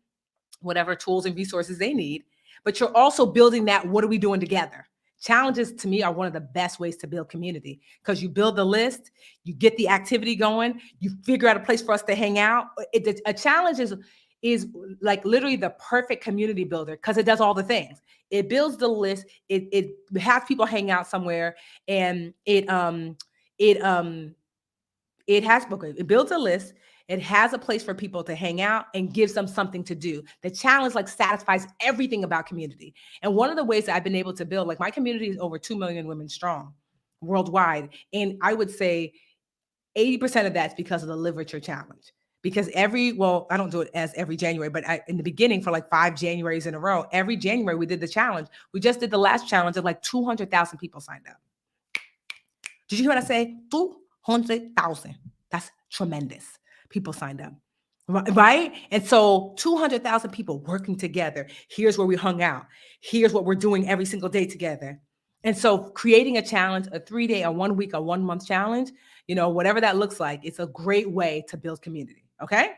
whatever tools and resources they need. But you're also building that, what are we doing together? Challenges to me are one of the best ways to build community, because you build the list, you get the activity going, you figure out a place for us to hang out. A challenge is like literally the perfect community builder, because it does all the things. It builds the list, it has people hang out somewhere, and it builds a list. It has a place for people to hang out and gives them something to do. The challenge satisfies everything about community. And one of the ways that I've been able to build, my community is over 2 million women strong worldwide. And I would say 80% of that's because of the Live Richer challenge. Because I don't do it as every January, but in the beginning for 5 Januaries in a row, every January we did the challenge. We just did the last challenge of 200,000 people signed up. Did you hear what I say? 200,000. That's tremendous. People signed up, right? And so 200,000 people working together. Here's where we hung out. Here's what we're doing every single day together. And so creating a challenge, a 3-day, a 1 week, a 1 month challenge, whatever that looks like, it's a great way to build community. Okay.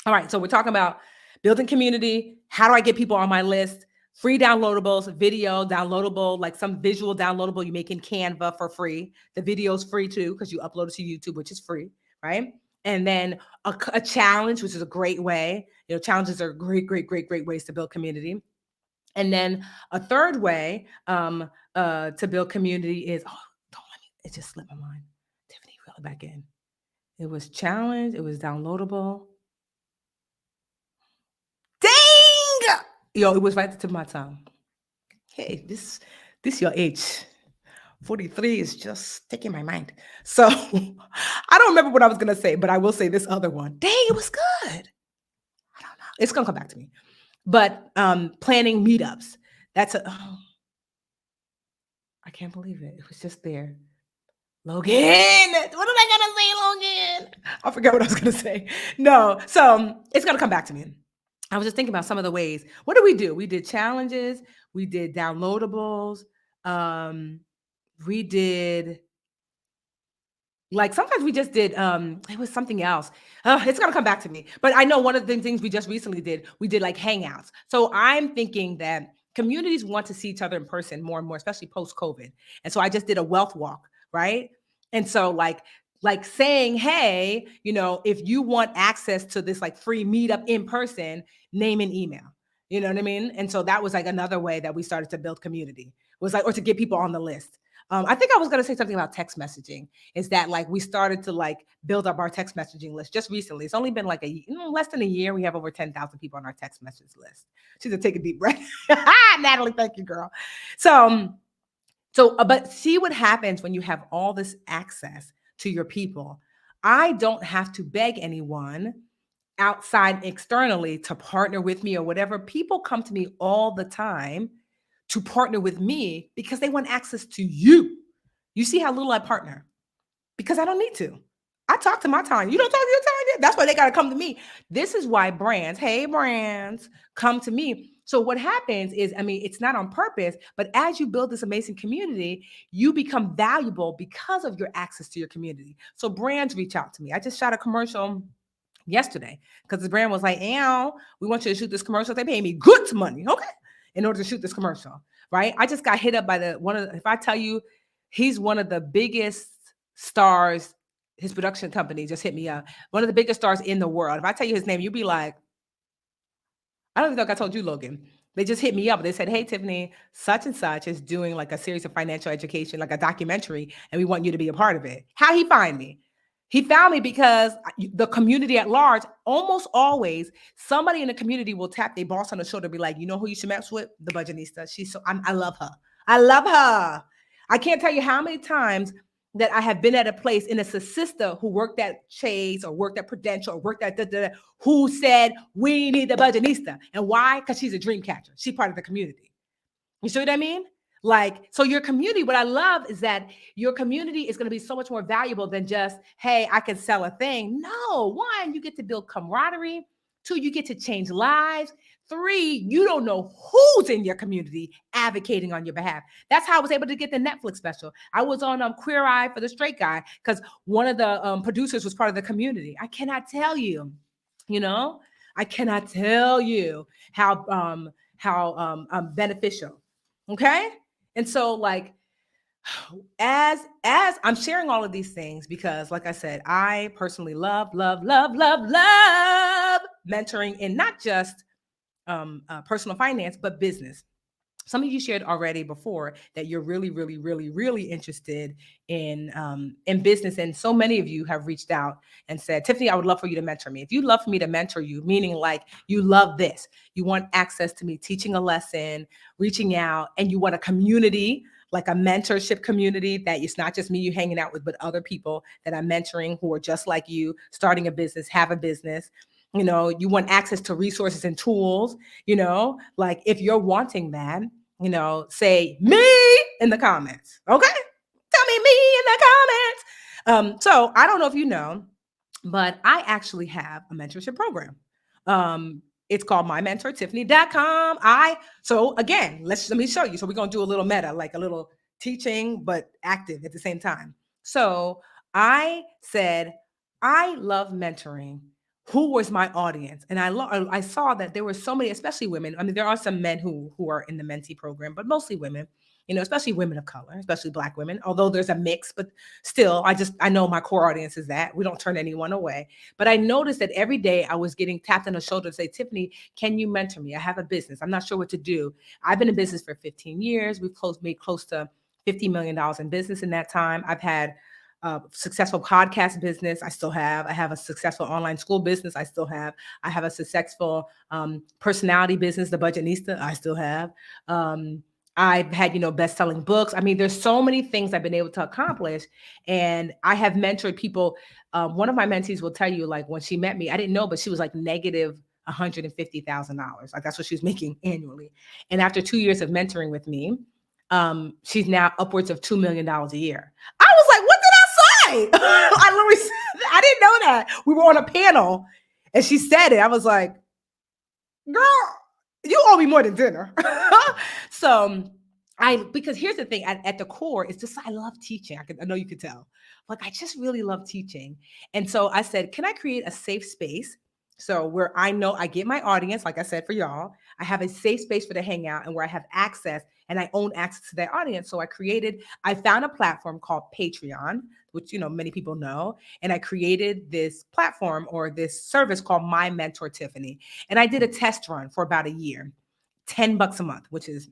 All right. So we're talking about building community. How do I get people on my list? Free downloadables, video downloadable, like some visual downloadable you make in Canva for free. The video's free too, because you upload it to YouTube, which is free, right? And then a challenge, which is a great way. Challenges are great ways to build community. And then a third way to build community is, it just slipped my mind. Tiffany, reel it back in. It was challenge, it was downloadable. Dang! Yo, it was right at the tip of my tongue. Hey, this your age. 43 is just taking my mind. So I don't remember what I was going to say, but I will say this other one. Dang, it was good. I don't know. It's going to come back to me. But planning meetups. I can't believe it. It was just there. Logan. What am I going to say, Logan? I forgot what I was going to say. No. So it's going to come back to me. I was just thinking about some of the ways. What did we do? We did challenges. We did downloadables. We did, like, sometimes we just did, it was something else. It's going to come back to me. But I know one of the things we just recently did, we did like hangouts. So I'm thinking that communities want to see each other in person more and more, especially post-COVID. And so I just did a wealth walk, right? And so like saying, hey, if you want access to this like free meetup in person, name and email. You know what I mean? And so that was like another way that we started to build community, was like, or to get people on the list. I think I was going to say something about text messaging, is that like we started to like build up our text messaging list just recently. It's only been like less than a year. We have over 10,000 people on our text message list. She's gonna take a deep breath. Natalie, thank you, girl. But see what happens when you have all this access to your people. I don't have to beg anyone outside externally to partner with me or whatever. People come to me all the time to partner with me because they want access to you. You see how little I partner? Because I don't need to. I talk to my time. You don't talk to your time? That's why they got to come to me. This is why brands come to me. So what happens is, it's not on purpose, but as you build this amazing community, you become valuable because of your access to your community. So brands reach out to me. I just shot a commercial yesterday because the brand was like, we want you to shoot this commercial. They pay me good money. Okay. In order to shoot this commercial, right? I just got hit up by if I tell you, he's one of the biggest stars, his production company just hit me up. One of the biggest stars in the world. If I tell you his name, you'd be like, I don't even think I told you, Logan. They just hit me up. They said, hey, Tiffany, such and such is doing like a series of financial education, like a documentary, and we want you to be a part of it. How'd he find me? He found me because the community at large, almost always, somebody in the community will tap their boss on the shoulder and be like, you know who you should mess with? The Budgetnista. I love her. I love her. I can't tell you how many times that I have been at a place, and it's a sister who worked at Chase or worked at Prudential or worked at who said, we need the Budgetnista. And why? Because she's a dream catcher. She's part of the community. You see what I mean? Like, so your community, what I love is that your community is going to be so much more valuable than just, hey, I can sell a thing. No, 1, you get to build camaraderie. 2, you get to change lives. 3, you don't know who's in your community advocating on your behalf. That's how I was able to get the Netflix special. I was on Queer Eye for the Straight Guy because one of the producers was part of the community. I cannot tell you, I cannot tell you how beneficial. Okay. And so like, as I'm sharing all of these things, because like I said, I personally love mentoring in not just personal finance, but business. Some of you shared already before that you're really interested in business. And so many of you have reached out and said, Tiffany, I would love for you to mentor me. If you'd love for me to mentor you, meaning like you love this, you want access to me teaching a lesson, reaching out, and you want a community, like a mentorship community that it's not just me you hanging out with, but other people that I'm mentoring who are just like you, starting a business, have a business. You want access to resources and tools, like if you're wanting that, say me in the comments. Okay. Tell me in the comments. So I don't know if you know, but I actually have a mentorship program. It's called mymentortiffany.com. So again, let me show you. So we're going to do a little meta, like a little teaching, but active at the same time. So I said, I love mentoring. Who was my audience? And I saw that there were so many, especially women. I mean, there are some men who are in the mentee program, but mostly women, especially women of color, especially Black women, although there's a mix, but still, I know my core audience is that. We don't turn anyone away. But I noticed that every day I was getting tapped on the shoulder to say, Tiffany, can you mentor me? I have a business. I'm not sure what to do. I've been in business for 15 years. We've made close to $50 million in business in that time. I've had a successful podcast business. I have a successful online school business. I have a successful personality business, the Budgetnista. I still have. I've had, best-selling books. I mean, there's so many things I've been able to accomplish. And I have mentored people. One of my mentees will tell you, like, when she met me, I didn't know, but she was like negative $150,000. Like, that's what she was making annually. And after 2 years of mentoring with me, she's now upwards of $2 million a year. I was like, what did I say? I didn't know that. We were on a panel and she said it. I was like, girl, you owe me more than dinner. So because here's the thing, at the core, it's just, I love teaching. I know you could tell. Like, I just really love teaching. And so I said, can I create a safe space? So where I know I get my audience, like I said, for y'all, I have a safe space for the hangout and where I have access and I own access to that audience. So I found a platform called Patreon, which, many people know. And I created this platform or this service called My Mentor Tiffany. And I did a test run for about a year, $10 a month, which is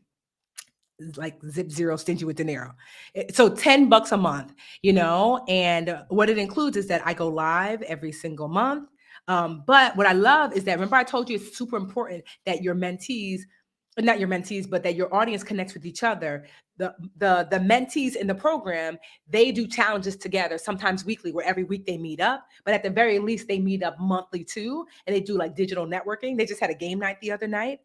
like zip zero stingy with dinero. So $10 a month, and what it includes is that I go live every single month. But what I love is that, remember I told you it's super important that your mentees, not your mentees, but that your audience connects with each other. The mentees in the program, they do challenges together, sometimes weekly, where every week they meet up, but at the very least they meet up monthly too. And they do like digital networking. They just had a game night the other night.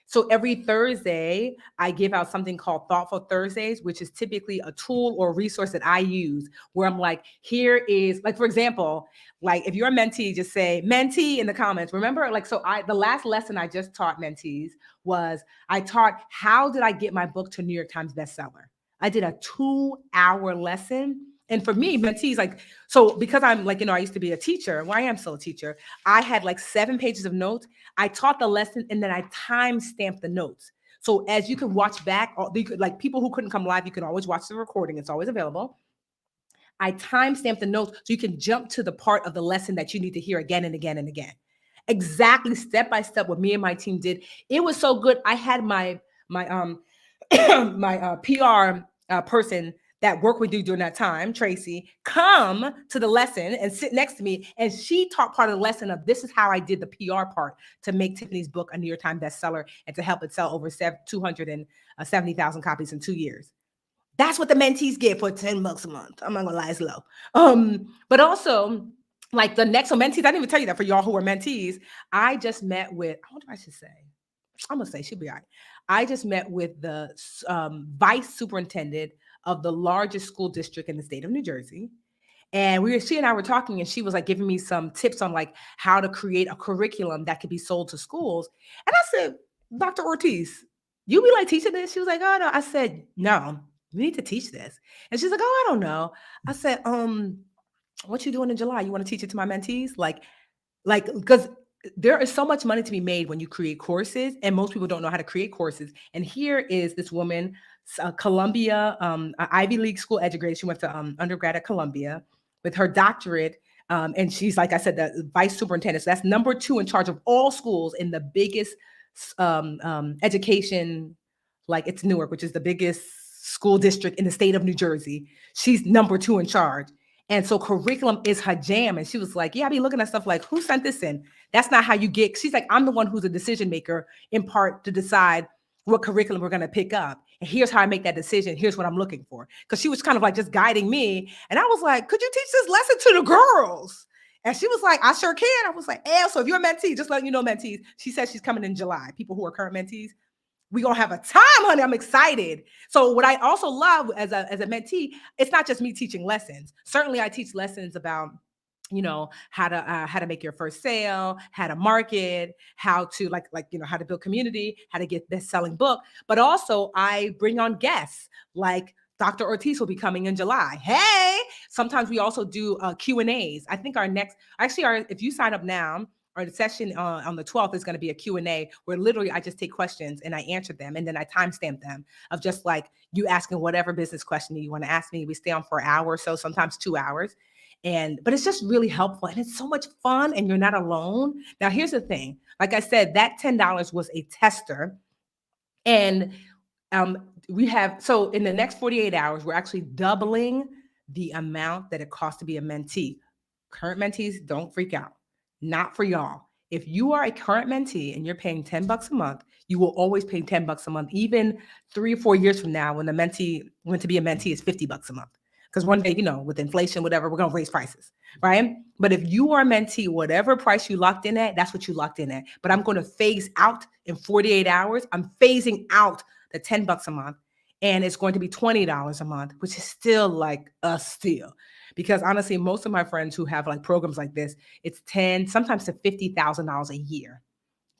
So every Thursday, I give out something called Thoughtful Thursdays, which is typically a tool or resource that I use where I'm like, here is, like, for example, like if you're a mentee, just say mentee in the comments. Remember, like, the last lesson I just taught mentees was I taught how did I get my book to New York Times bestseller. I did a 2-hour lesson. And for me, mentees, like, so because I'm like, I used to be a teacher, well, I am still a teacher. I had like 7 pages of notes. I taught the lesson and then I time stamped the notes. So as you can watch back, like people who couldn't come live, you can always watch the recording. It's always available. I time stamped the notes so you can jump to the part of the lesson that you need to hear again and again and again. Exactly, step by step, what me and my team did. It was so good. I had my PR person that worked with you during that time, Tracy, come to the lesson and sit next to me. And she taught part of the lesson of this is how I did the PR part to make Tiffany's book a New York Times bestseller and to help it sell over 270,000 copies in 2 years. That's what the mentees get for $10 a month. I'm not gonna lie, it's low. But also, like the next, so mentees, I didn't even tell you that for y'all who are mentees, I just met with, I wonder what I should say. I'm gonna say she'll be all right. I just met with the vice superintendent of the largest school district in the state of New Jersey. And she and I were talking and she was like giving me some tips on like how to create a curriculum that could be sold to schools. And I said, Dr. Ortiz, you be like teaching this? She was like, oh no. I said, no, you need to teach this. And she's like, oh, I don't know. I said, what you doing in July? You want to teach it to my mentees? Like, because there is so much money to be made when you create courses, and most people don't know how to create courses. And here is this woman, Columbia, Ivy League school educated. She went to undergrad at Columbia with her doctorate. And she's, like I said, the vice superintendent. So that's number 2 in charge of all schools in the biggest education, like it's Newark, which is the biggest school district in the state of New Jersey. She's number 2 in charge. And so curriculum is her jam. And she was like, yeah, I be looking at stuff like, who sent this in? That's not how you get, she's like, I'm the one who's a decision maker in part to decide what curriculum we're going to pick up. And here's how I make that decision. Here's what I'm looking for. Because she was kind of like just guiding me. And I was like, could you teach this lesson to the girls? And she was like, I sure can. I was like, so if you're a mentee, just letting you know, mentees, she said she's coming in July. People who are current mentees, we're going to have a time, honey. I'm excited. So what I also love as a mentee, it's not just me teaching lessons. Certainly I teach lessons about how to make your first sale, how to market, how to how to build community, how to get best-selling book. But also I bring on guests like Dr. Ortiz will be coming in July. Hey, sometimes we also do Q&As. I think if you sign up now, our session on the 12th is going to be a Q&A where literally I just take questions and I answer them, and then I timestamp them of just like you asking whatever business question you want to ask me. We stay on for an hour or so, sometimes 2 hours. But it's just really helpful and it's so much fun and you're not alone. Now, here's the thing. Like I said, that $10 was a tester. And so in the next 48 hours, we're actually doubling the amount that it costs to be a mentee. Current mentees, don't freak out. Not for y'all. If you are a current mentee and you're paying $10 a month, you will always pay $10 a month, even 3 or 4 years from now when to be a mentee is $50 a month. Because one day, with inflation, whatever, we're going to raise prices, right? But if you are a mentee, whatever price you locked in at, that's what you locked in at. But I'm going to phase out in 48 hours. I'm phasing out the $10 a month, and it's going to be $20 a month, which is still like a steal. Because honestly, most of my friends who have like programs like this, it's $10, sometimes to $50,000 a year.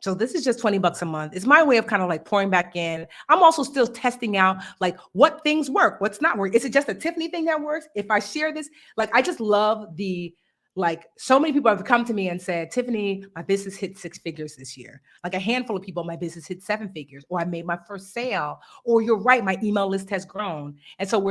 So this is just $20 a month. It's my way of kind of like pouring back in. I'm also still testing out like what things work, what's not work. Is it just a Tiffany thing that works? If I share this, I just love so many people have come to me and said, Tiffany, my business hit 6 figures this year. Like a handful of people, my business hit 7 figures, or I made my first sale, or you're right, my email list has grown. And so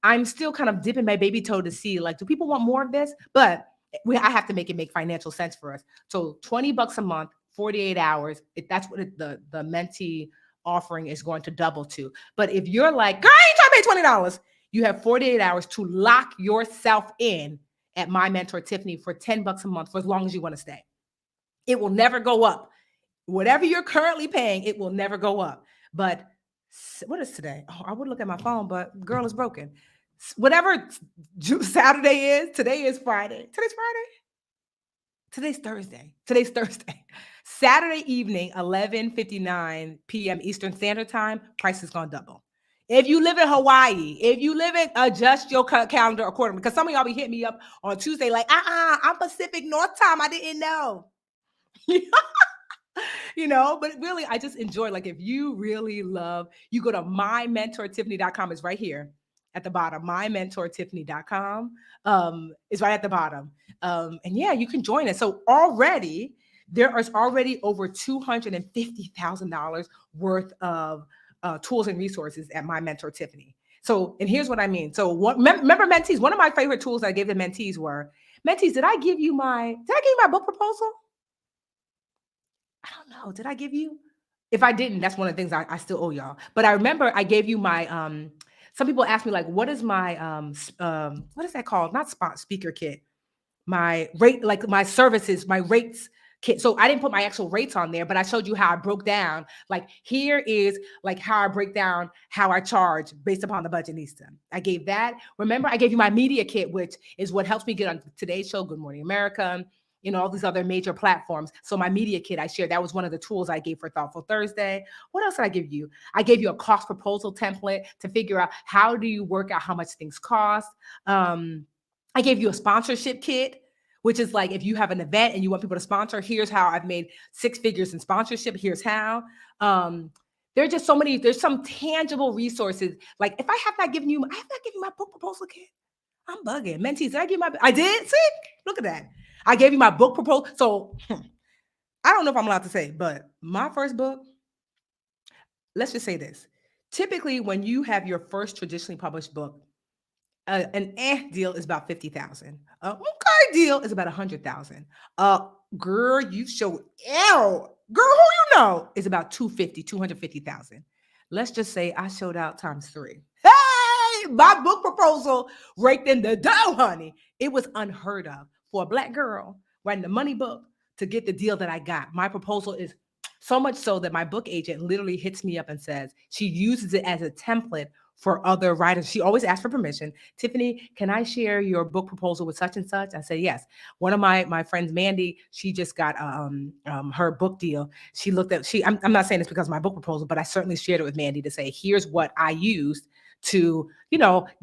I'm still kind of dipping my baby toe to see, do people want more of this? But I have to make it make financial sense for us. So $20 a month, 48 hours, that's what the mentee offering is going to double to. But if you're like, girl, I ain't trying to pay $20, you have 48 hours to lock yourself in at My Mentor Tiffany for $10 a month for as long as you want to stay. It will never go up. Whatever you're currently paying, it will never go up. But what is today? Oh, I would look at my phone, but girl is broken. Whatever Saturday is, today is Friday. Today's Friday. Today's Thursday. Saturday evening, 11:59 p.m. Eastern Standard Time, price is going to double. If you live in Hawaii, adjust your calendar accordingly. Because some of y'all be hitting me up on Tuesday like, I'm Pacific North time. I didn't know. But really, I just enjoy, if you really love, you go to mymentortiffany.com. It's right here at the bottom. mymentortiffany.com is right at the bottom. And yeah, you can join us. So there is already over $250,000 worth of tools and resources at My Mentor Tiffany. So, and here's what I mean. So remember mentees, one of my favorite tools I gave the mentees were, did I give you my book proposal? I don't know. Did I give you? If I didn't, that's one of the things I still owe y'all. But I remember I gave you my, some people ask me what is my, what is that called? Not speaker kit. My rate, my services, my rates kit. So I didn't put my actual rates on there, but I showed you how I broke down. Here is how I break down how I charge based upon the Budgetnista. I gave that. Remember, I gave you my media kit, which is what helps me get on Today's Show, Good Morning America, all these other major platforms. So my media kit I shared, that was one of the tools I gave for Thoughtful Thursday. What else did I give you? I gave you a cost proposal template to figure out how do you work out how much things cost. I gave you a sponsorship kit, which is if you have an event and you want people to sponsor, here's how I've made 6 figures in sponsorship. Here's how. There are just so many, there's some tangible resources. If I have not given you my book proposal kit. I'm bugging. Mentees, did I give I did? See? Look at that. I gave you my book proposal. So I don't know if I'm allowed to say, but my first book, let's just say this. Typically, when you have your first traditionally published book, an deal is about 50,000. Okay deal is about 100,000. Girl, you showed girl, who you know is about 250,000. Let's just say I showed out times 3. Hey, my book proposal raked in the dough, honey. It was unheard of for a Black girl writing a money book to get the deal that I got. My proposal is so much so that my book agent literally hits me up and says she uses it as a template for other writers. She always asks for permission. Tiffany, can I share your book proposal with such and such? I say, yes. One of my friends, Mandy, she just got her book deal. I'm not saying this because of my book proposal, but I certainly shared it with Mandy to say, here's what I used to,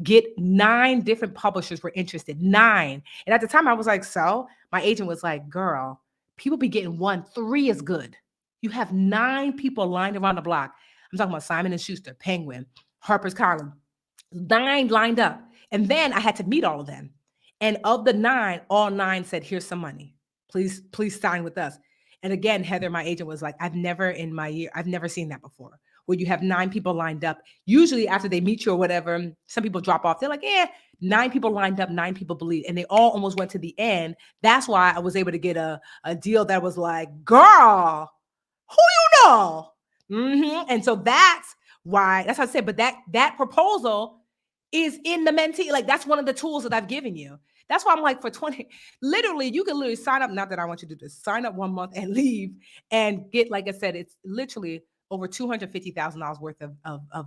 get 9 different publishers were interested, 9. And at the time I was like, so my agent was like, girl, people be getting 1, 3 is good. You have 9 people lined around the block. I'm talking about Simon and Schuster, Penguin, Harper's Collins, 9 lined up. And then I had to meet all of them. And of the 9, all 9 said, here's some money. Please sign with us. And again, Heather, my agent, was like, I've never seen that before, where you have 9 people lined up. Usually after they meet you or whatever, some people drop off. They're like, 9 people lined up, 9 people believe. And they all almost went to the end. That's why I was able to get a deal that was like, girl, who you know? And so that's why, that's what I said. But that proposal is in the mentee. Like, that's one of the tools that I've given you. That's why I'm like, for 20, literally, you can literally sign up. Not that I want you to do this, sign up 1 month and leave and get, like I said, it's literally over $250,000 worth of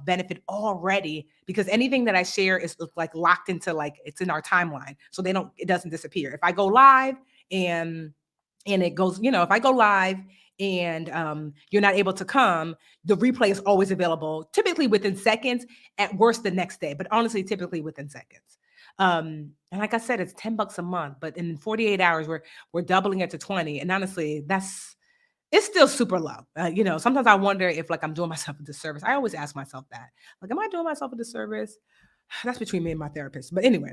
benefit already, because anything that I share is like locked into, like, it's in our timeline. So it doesn't disappear. If I go live and it goes, if I go live and you're not able to come, the replay is always available, typically within seconds, at worst the next day, but honestly, typically within seconds. And like I said, it's $10 a month, but in 48 hours, we're doubling it to 20. And honestly, it's still super low. Sometimes I wonder if, like, I'm doing myself a disservice. I always ask myself that, like, am I doing myself a disservice? That's between me and my therapist. But anyway,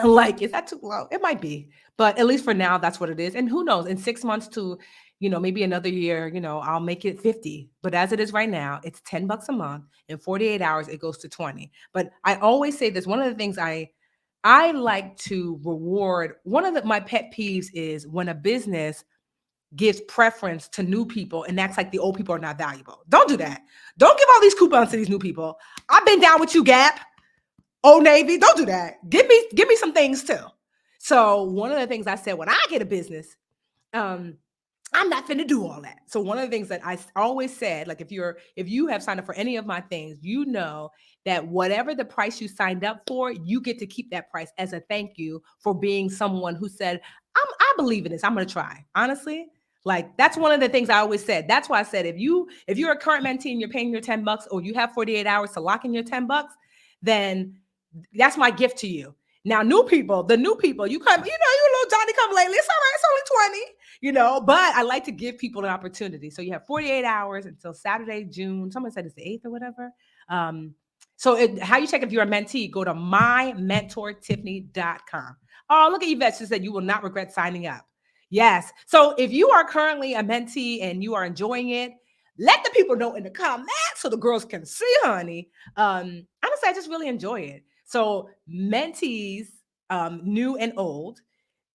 like, is that too low? It might be, but at least for now, that's what it is. And who knows, in 6 months to, maybe another year, I'll make it 50. But as it is right now, it's $10 a month. In 48 hours, it goes to 20. But I always say this, one of the things I like to reward, one of my pet peeves is when a business gives preference to new people and acts like the old people are not valuable. Don't do that. Don't give all these coupons to these new people. I've been down with you, Gap, Old Navy. Don't do that. Give me some things too. So one of the things I said, when I get a business, I'm not finna do all that. So one of the things that I always said, like, if you have signed up for any of my things, that whatever the price you signed up for, you get to keep that price as a thank you for being someone who said, I believe in this. I'm going to try. Honestly, like, that's one of the things I always said. That's why I said, if you're a current mentee and you're paying your $10, or you have 48 hours to lock in your $10, then that's my gift to you. Now, the new people, you come, you little Johnny come lately. It's all right. It's only 20, but I like to give people an opportunity. So you have 48 hours until Saturday, June. Someone said it's the 8th or whatever. So how you check if you're a mentee, go to mymentortiffany.com. Oh, look at Yvette. She said you will not regret signing up. Yes. So if you are currently a mentee and you are enjoying it, let the people know in the comments so the girls can see, honey. Honestly, I just really enjoy it. So mentees, new and old,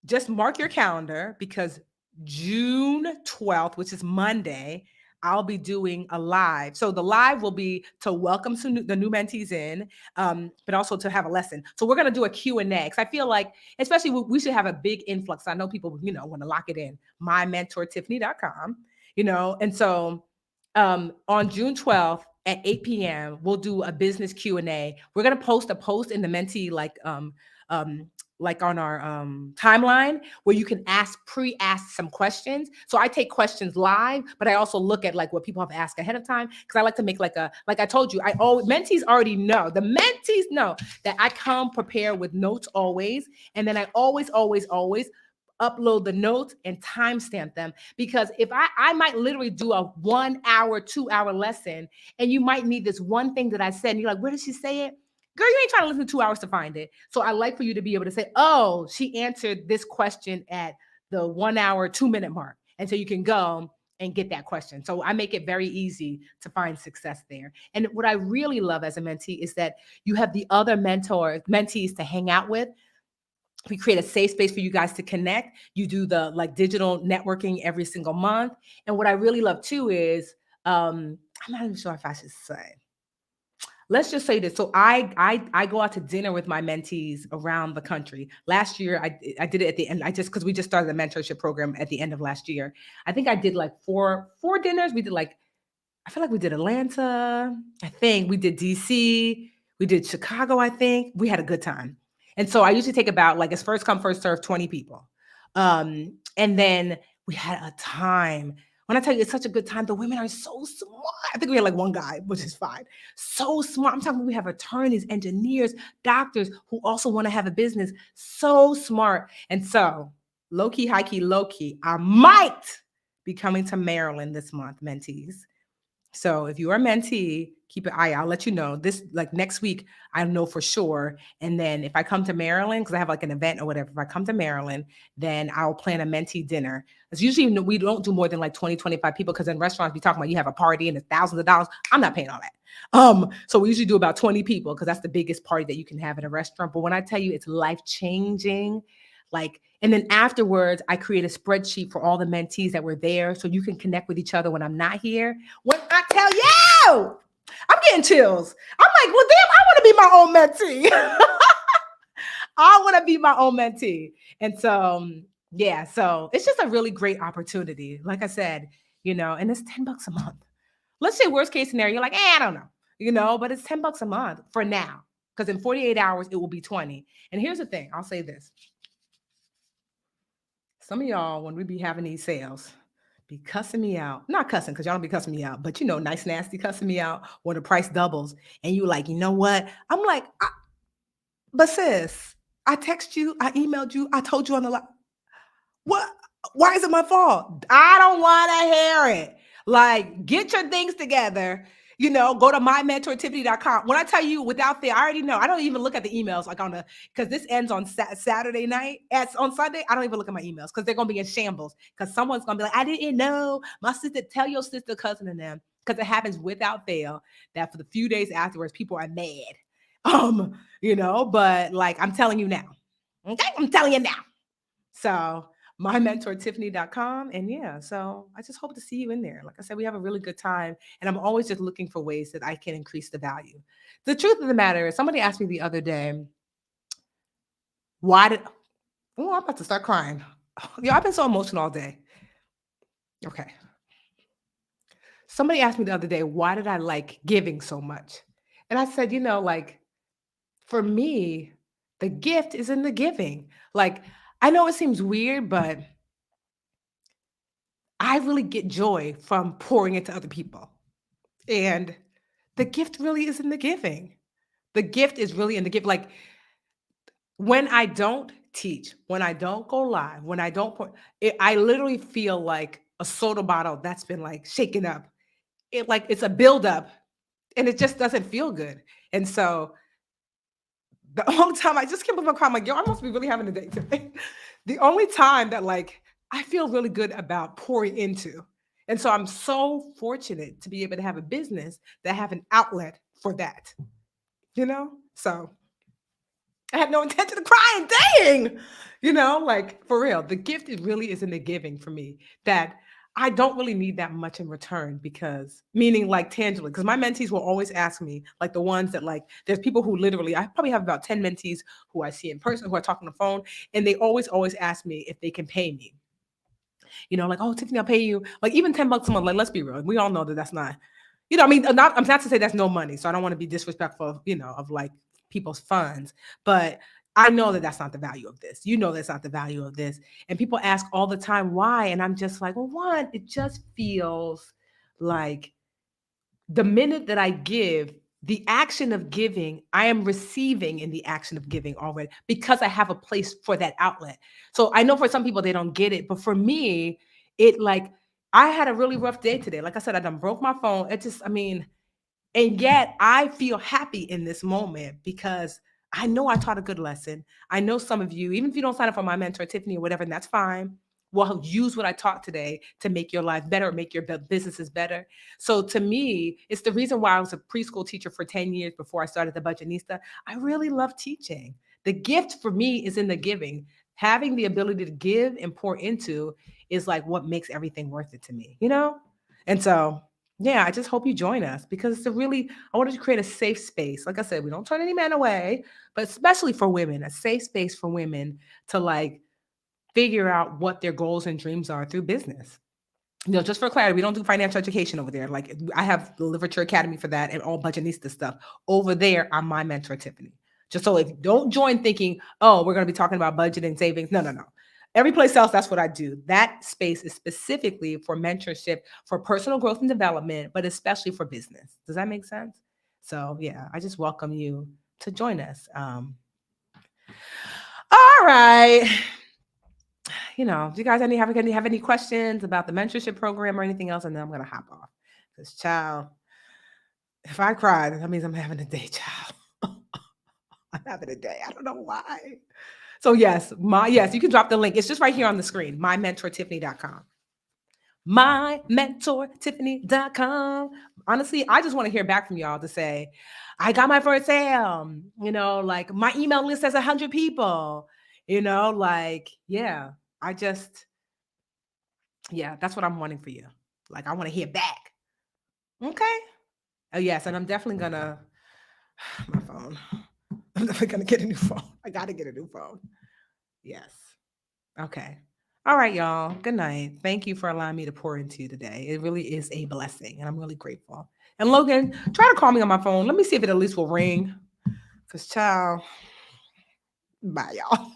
just mark your calendar, because June 12th, which is Monday, I'll be doing a live. So the live will be to welcome the new mentees in, but also to have a lesson. So we're going to do a Q&A, because I feel like, especially, we should have a big influx. I know people, want to lock it in. mymentortiffany.com, and so on June 12th at 8 p.m., we'll do a business Q&A. We're going to post a post in the mentee, like on our timeline, where you can pre-ask some questions. So I take questions live, but I also look at, like, what people have asked ahead of time, because I like to make like I told you, mentees already know. The mentees know that I come prepared with notes always, and then I always upload the notes and timestamp them, because if I might literally do a 1 hour, 2 hour lesson, and you might need this one thing that I said, and you're like, where did she say it? Girl, you ain't trying to listen to 2 hours to find it. So I like for you to be able to say, oh, she answered this question at the 1 hour, 2 minute mark. And so you can go and get that question. So I make it very easy to find success there. And what I really love as a mentee is that you have the other mentees to hang out with. We create a safe space for you guys to connect. You do the, like, digital networking every single month. And what I really love too is, I'm not even sure if I should say, let's just say this. So I go out to dinner with my mentees around the country. Last year, I did it at the end. Because we just started the mentorship program at the end of last year. I think I did like four dinners. We did, like, I feel like we did Atlanta. I think we did DC. We did Chicago. I think we had a good time. And so I usually take about, like, it's first come, first serve, 20 people. And then we had a time When I tell you it's such a good time, the women are so smart. I think we had like one guy, which is fine. So smart. I'm talking about we have attorneys, engineers, doctors who also want to have a business. So smart. And so, low key, high key, low key, I might be coming to Maryland this month, mentees. So if you are a mentee, keep an eye out. I'll let you know. This like next week, I know for sure. And then if I come to Maryland, because I have like an event or whatever, if I come to Maryland, then I'll plan a mentee dinner. It's usually we don't do more than like 20, 25 people because in restaurants we talk about you have a party and it's thousands of dollars. I'm not paying all that. So we usually do about 20 people because that's the biggest party that you can have at a restaurant. But when I tell you it's life-changing, like, and then afterwards, I create a spreadsheet for all the mentees that were there so you can connect with each other when I'm not here. When I tell you, I'm getting chills. I'm like, well, damn, I want to be my own mentee. I want to be my own mentee. And so, yeah, so it's just a really great opportunity. Like I said, and it's $10 a month. Let's say worst case scenario, you're like, I don't know, but it's $10 a month for now. Because in 48 hours, it will be 20. And here's the thing, I'll say this. Some of y'all, when we be having these sales, be cussing me out. Not cussing, because y'all don't be cussing me out, but nice, nasty cussing me out when the price doubles. And you like, you know what? I'm like, but sis, I text you, I emailed you, I told you on the line. What? Why is it my fault? I don't want to hear it. Like, get your things together. Go to mymentortiffany.com. When I tell you without fail, I already know. I don't even look at the emails because this ends on Saturday night. On Sunday, I don't even look at my emails because they're going to be in shambles because someone's going to be like, I didn't know. My sister, tell your sister, cousin, and them, because it happens without fail that for the few days afterwards, people are mad. But like, I'm telling you now. Okay? I'm telling you now. So mymentortiffany.com. And yeah, so I just hope to see you in there. Like I said, we have a really good time. And I'm always just looking for ways that I can increase the value. The truth of the matter is, somebody asked me the other day, I'm about to start crying. I've been so emotional all day. Okay. Somebody asked me the other day, why did I like giving so much? And I said, like, for me, the gift is in the giving. Like, I know it seems weird, but I really get joy from pouring into other people. And the gift really is in the giving. The gift is really in the gift. Like, when I don't teach, when I don't go live, when I don't pour, I literally feel like a soda bottle that's been like shaken up. It's a buildup and it just doesn't feel good. And so the only time I just can't believe I'm crying, like, yo, I must be really having a day today. The only time that like I feel really good about pouring into. And so I'm so fortunate to be able to have a business that have an outlet for that. So I had no intention of crying. Dang. Like, for real, the gift really is in the giving for me, that I don't really need that much in return, meaning like tangibly, because my mentees will always ask me, like the ones that like, there's people who literally, I probably have about 10 mentees who I see in person, who I talk on the phone, and they always ask me if they can pay me. Like, oh, Tiffany, I'll pay you. Like, even $10 a month. Like, let's be real. We all know that that's not, I'm not to say that's no money. So I don't want to be disrespectful, of like people's funds, but I know that that's not the value of this. That's not the value of this. And people ask all the time why. And I'm just like, well, one, it just feels like the minute that I give, the action of giving, I am receiving in the action of giving already, because I have a place for that outlet. So I know for some people, they don't get it. But for me, I had a really rough day today. Like I said, I done broke my phone. And yet I feel happy in this moment because I know I taught a good lesson. I know some of you, even if you don't sign up for my mentor, Tiffany, or whatever, and that's fine, will use what I taught today to make your life better, make your businesses better. So to me, it's the reason why I was a preschool teacher for 10 years before I started the Budgetnista. I really love teaching. The gift for me is in the giving. Having the ability to give and pour into is like what makes everything worth it to me, And so, yeah, I just hope you join us, because I wanted to create a safe space. Like I said, we don't turn any man away, but especially for women, a safe space for women to like figure out what their goals and dreams are through business. Just for clarity, we don't do financial education over there. Like, I have the Literature Academy for that and all Budgetnista stuff. Over there, I'm my mentor, Tiffany. Just so if you don't join thinking, oh, we're going to be talking about budget and savings. No. Every place else, that's what I do. That space is specifically for mentorship, for personal growth and development, but especially for business. Does that make sense? So yeah, I just welcome you to join us. All right. Do you guys have any questions about the mentorship program or anything else? And then I'm gonna hop off. Because child, if I cry, that means I'm having a day, child. I'm having a day. I don't know why. So yes, you can drop the link. It's just right here on the screen, mymentortiffany.com. mymentortiffany.com. Honestly, I just want to hear back from y'all to say, I got my first sale. Like my email list has 100 people. That's what I'm wanting for you. Like, I want to hear back. Okay. Oh, yes. And I'm definitely gonna, my phone. I'm definitely gonna get a new phone. I gotta get a new phone. Yes. Okay. All right, y'all. Good night. Thank you for allowing me to pour into you today. It really is a blessing, and I'm really grateful. And Logan, try to call me on my phone. Let me see if it at least will ring. Because, child, bye, y'all.